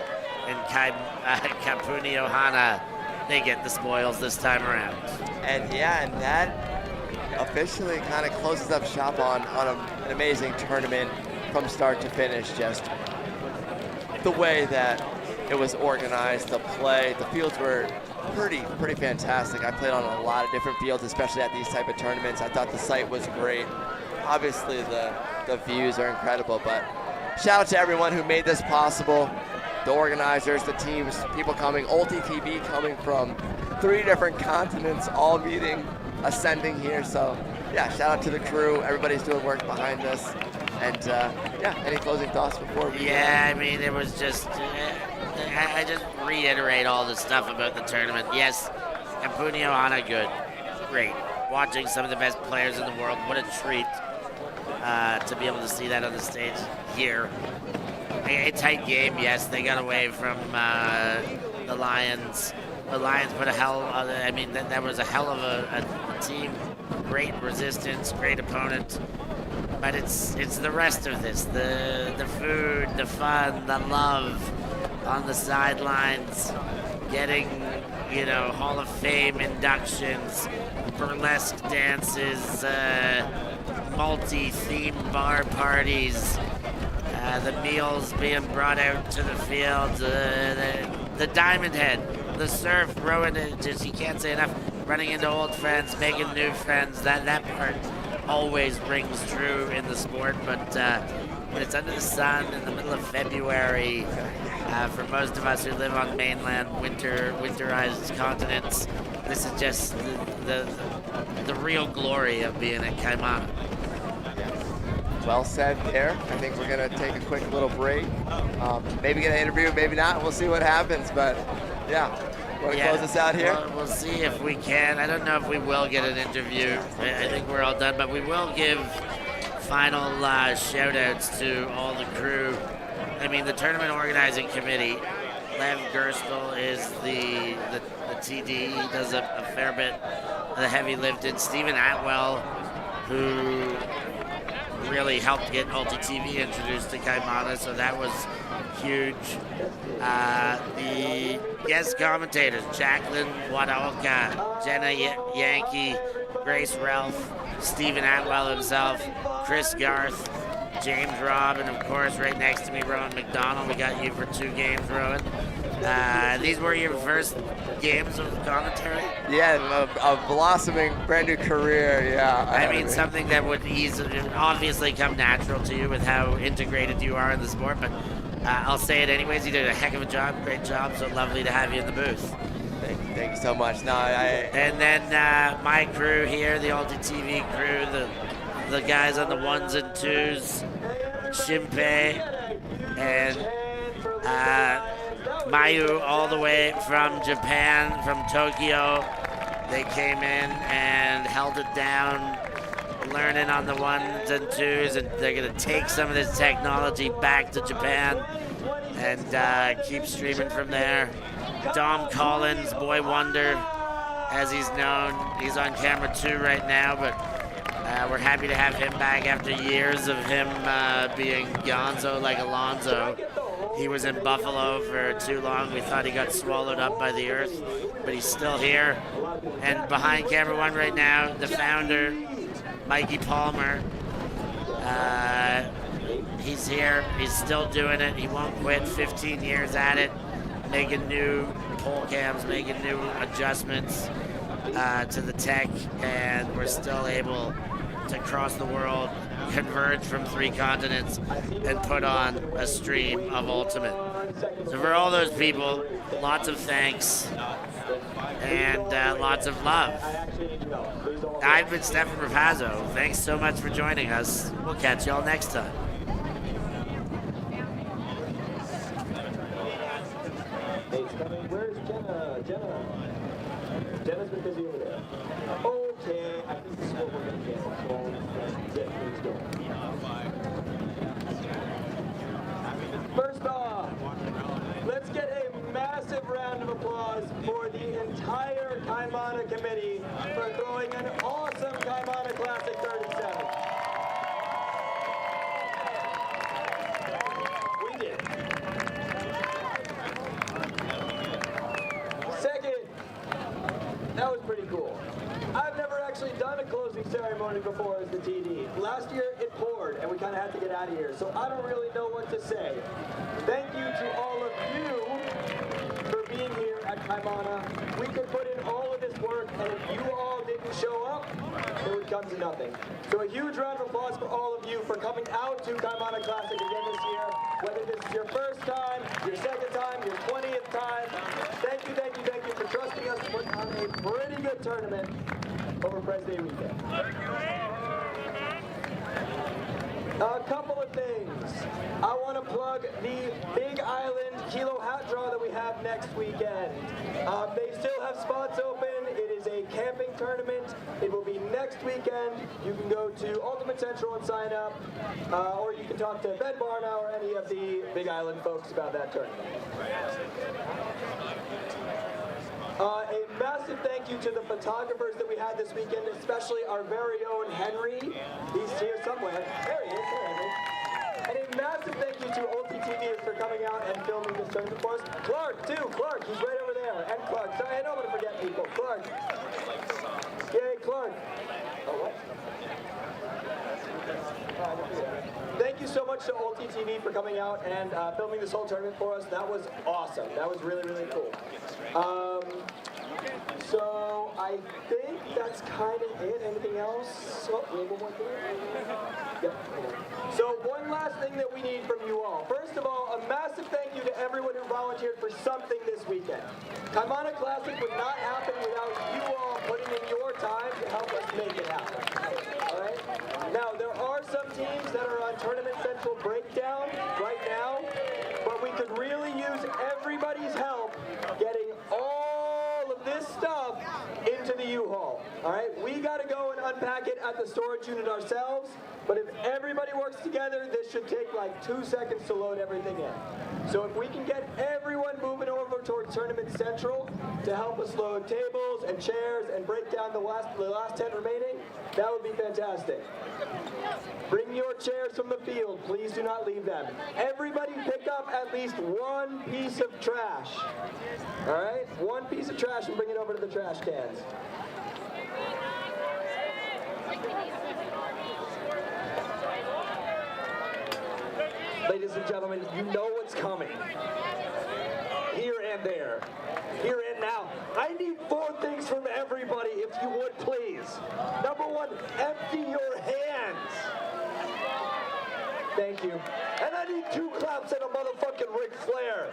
in Kapuni Ohana. They get the spoils this time around. And yeah, and that officially kind of closes up shop on an amazing tournament from start to finish. Just the way that it was organized, the play, the fields were pretty fantastic. I played on a lot of different fields, especially at these type of tournaments. I thought the site was great. Obviously the views are incredible, but shout out to everyone who made this possible. The organizers, the teams, people coming, ULTI.TV coming from 3 different continents, all meeting, ascending here. So yeah, shout out to the crew. Everybody's doing work behind us. And yeah, any closing thoughts before we I mean, it was just, I just reiterate all the stuff about the tournament. Yes, Kapuni Ohana, good, great. Watching some of the best players in the world, what a treat to be able to see that on the stage here. A tight game, yes, they got away from the Lions. The Lions put that was a hell of a team. Great resistance, great opponent. But it's the rest of this, the food, the fun, the love on the sidelines, getting, you know, Hall of Fame inductions, burlesque dances, multi-theme bar parties, the meals being brought out to the field, the Diamond Head, the surf, rowing, just you can't say enough, running into old friends, making new friends, that part always rings true in the sport. But when it's under the sun in the middle of February, for most of us who live on mainland winterized continents, this is just the real glory of being at Kaimana. Well said there. I think we're going to take a quick little break. Maybe get an interview, maybe not. We'll see what happens. But yeah, want to close this out here? We'll see if we can. I don't know if we will get an interview. I think we're all done, but we will give final shout outs to all the crew. I mean, the tournament organizing committee Lev Gerstel is the TD. He does a fair bit of the heavy lifting. Stephen Atwell, who really helped get ULTI.TV introduced to Kaimana, so that was huge. The guest commentators, Jacqueline Wadaoka, Jenna Yankee, Grace Ralph, Stephen Atwell himself, Chris Garth, James Robb, and of course right next to me, Rowan McDonald. We got you for 2 games, Rowan. These were your first games of commentary? Yeah, a blossoming brand new career, yeah. I mean, something that would obviously come natural to you with how integrated you are in the sport, but I'll say it anyways. You did a heck of a job, great job, so lovely to have you in the booth. Thank you so much. And then my crew here, the ULTI.TV crew, the guys on the 1s and 2s, Shinpei and Mayu, all the way from Japan, from Tokyo. They came in and held it down, learning on the 1s and 2s, and they're going to take some of this technology back to Japan and keep streaming from there. Dom Collins, Boy Wonder, as he's known. He's on camera 2 right now, but we're happy to have him back after years of him being Gonzo like Alonzo. He was in Buffalo for too long. We thought he got swallowed up by the earth, but he's still here. And behind camera 1 right now, the founder, Mikey Palmer. He's here. He's still doing it. He won't quit. 15 years at it, making new pole cams, making new adjustments to the tech, and we're still able to cross the world, converge from 3 continents, and put on a stream of Ultimate. So for all those people, lots of thanks and lots of love. I've been Stefan Rapazzo. Thanks so much for joining us. We'll catch y'all next time. Where's Jenna? Jenna's been busy over there. Okay, I think this is what we're going to get. Get things going. First off, let's get a massive round of applause for the entire Kaimana committee for throwing an awesome Kaimana Classic 37. We did. Second, that was pretty cool. I've never actually done a closing ceremony before as the TD. Last year it poured and we kind of had to get out of here, so I don't really know what to say. Thank you to all of you for being here at Kaimana. We could put in all of this work, and if you all didn't show up, it would come to nothing. So a huge round of applause for all of you for coming out to Kaimana Classic again this year. Whether this is your first time, your second time, your 20th time, thank you for trusting us to put on a pretty good tournament over President Day weekend. A couple of things. I want to plug the Big Island Kilo Hat Draw that we have next weekend. They still have spots open. It is a camping tournament. It will be next weekend. You can go to Ultimate Central and sign up, or you can talk to Bed Barna or any of the Big Island folks about that tournament. A massive thank you to the photographers that we had this weekend, especially our very own Henry. He's here somewhere. There he is. There, Henry. And a massive thank you to ULTI.TV for coming out and filming this tournament for us. Clark, too. Clark, he's right over there. And Clark. Sorry, I don't want to forget people. Clark. Yay, Clark. Oh, what? Thank you so much to ULTI.TV for coming out and filming this whole tournament for us. That was awesome. That was really, really cool. So I think that's kind of it. Anything else? Oh, we have one more thing. Yep. So one last thing that we need from you all. First of all, a massive thank you to everyone who volunteered for something this weekend. Kaimana Classic would not happen without you all putting in your time to help us make it happen. All right? Now, there are some teams that are on Tournament Central Breakdown right now, but we could really use everybody's help getting all of this stuff into the U-Haul. All right? We got to go and unpack it at the storage unit ourselves, but if everybody works together, this should take like 2 seconds to load everything in. So if we can get everyone moving over toward Tournament Central to help us load tables and chairs and break down the last 10 remaining, that would be fantastic. Bring your chairs from the field. Please do not leave them. Everybody pick up at least one piece of trash. All right? One piece of trash and bring it over to the trash cans. Ladies and gentlemen, you know what's coming. Here and there. Here and now. I need 4 things from everybody, if you would, please. Number 1, empty your hands. Thank you. And I need 2 claps and a motherfucking Ric Flair.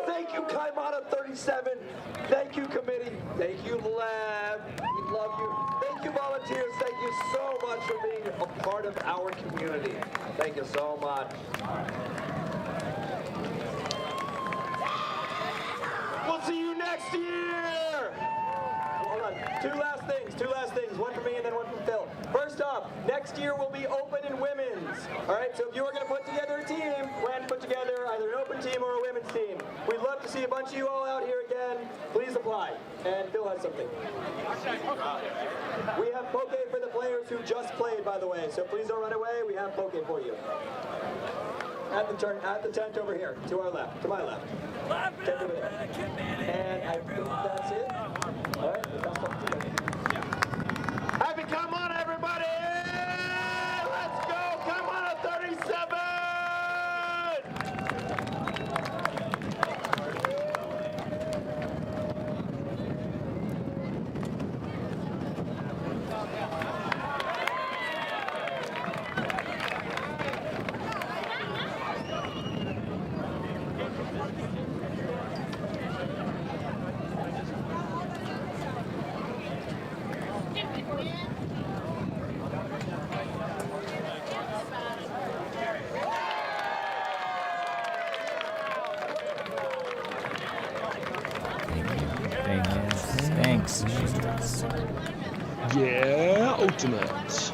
Thank you, Kaimana 37. Thank you, committee. Thank you, lab. We love you. Thank you, volunteers. Thank you so much for being a part of our community. Thank you so much. We'll see you next year. Hold on. 2 last things. One for me and then one from Phil. First off, next year will be open and women's. All right, so if you are going to put together a team, plan to put together either an open team or a women's team. We'd love to see a bunch of you all out here again. Please apply. And Phil has something. We have poke for the players who just played, by the way, so please don't run away. We have poke for you. At the tent over here, to our left, to my left. Tent over there. And I think that's it. All right, the best of together. Happy Kaimana, everybody! Let's go, Kaimana 37! Thanks. Yeah, ultimate.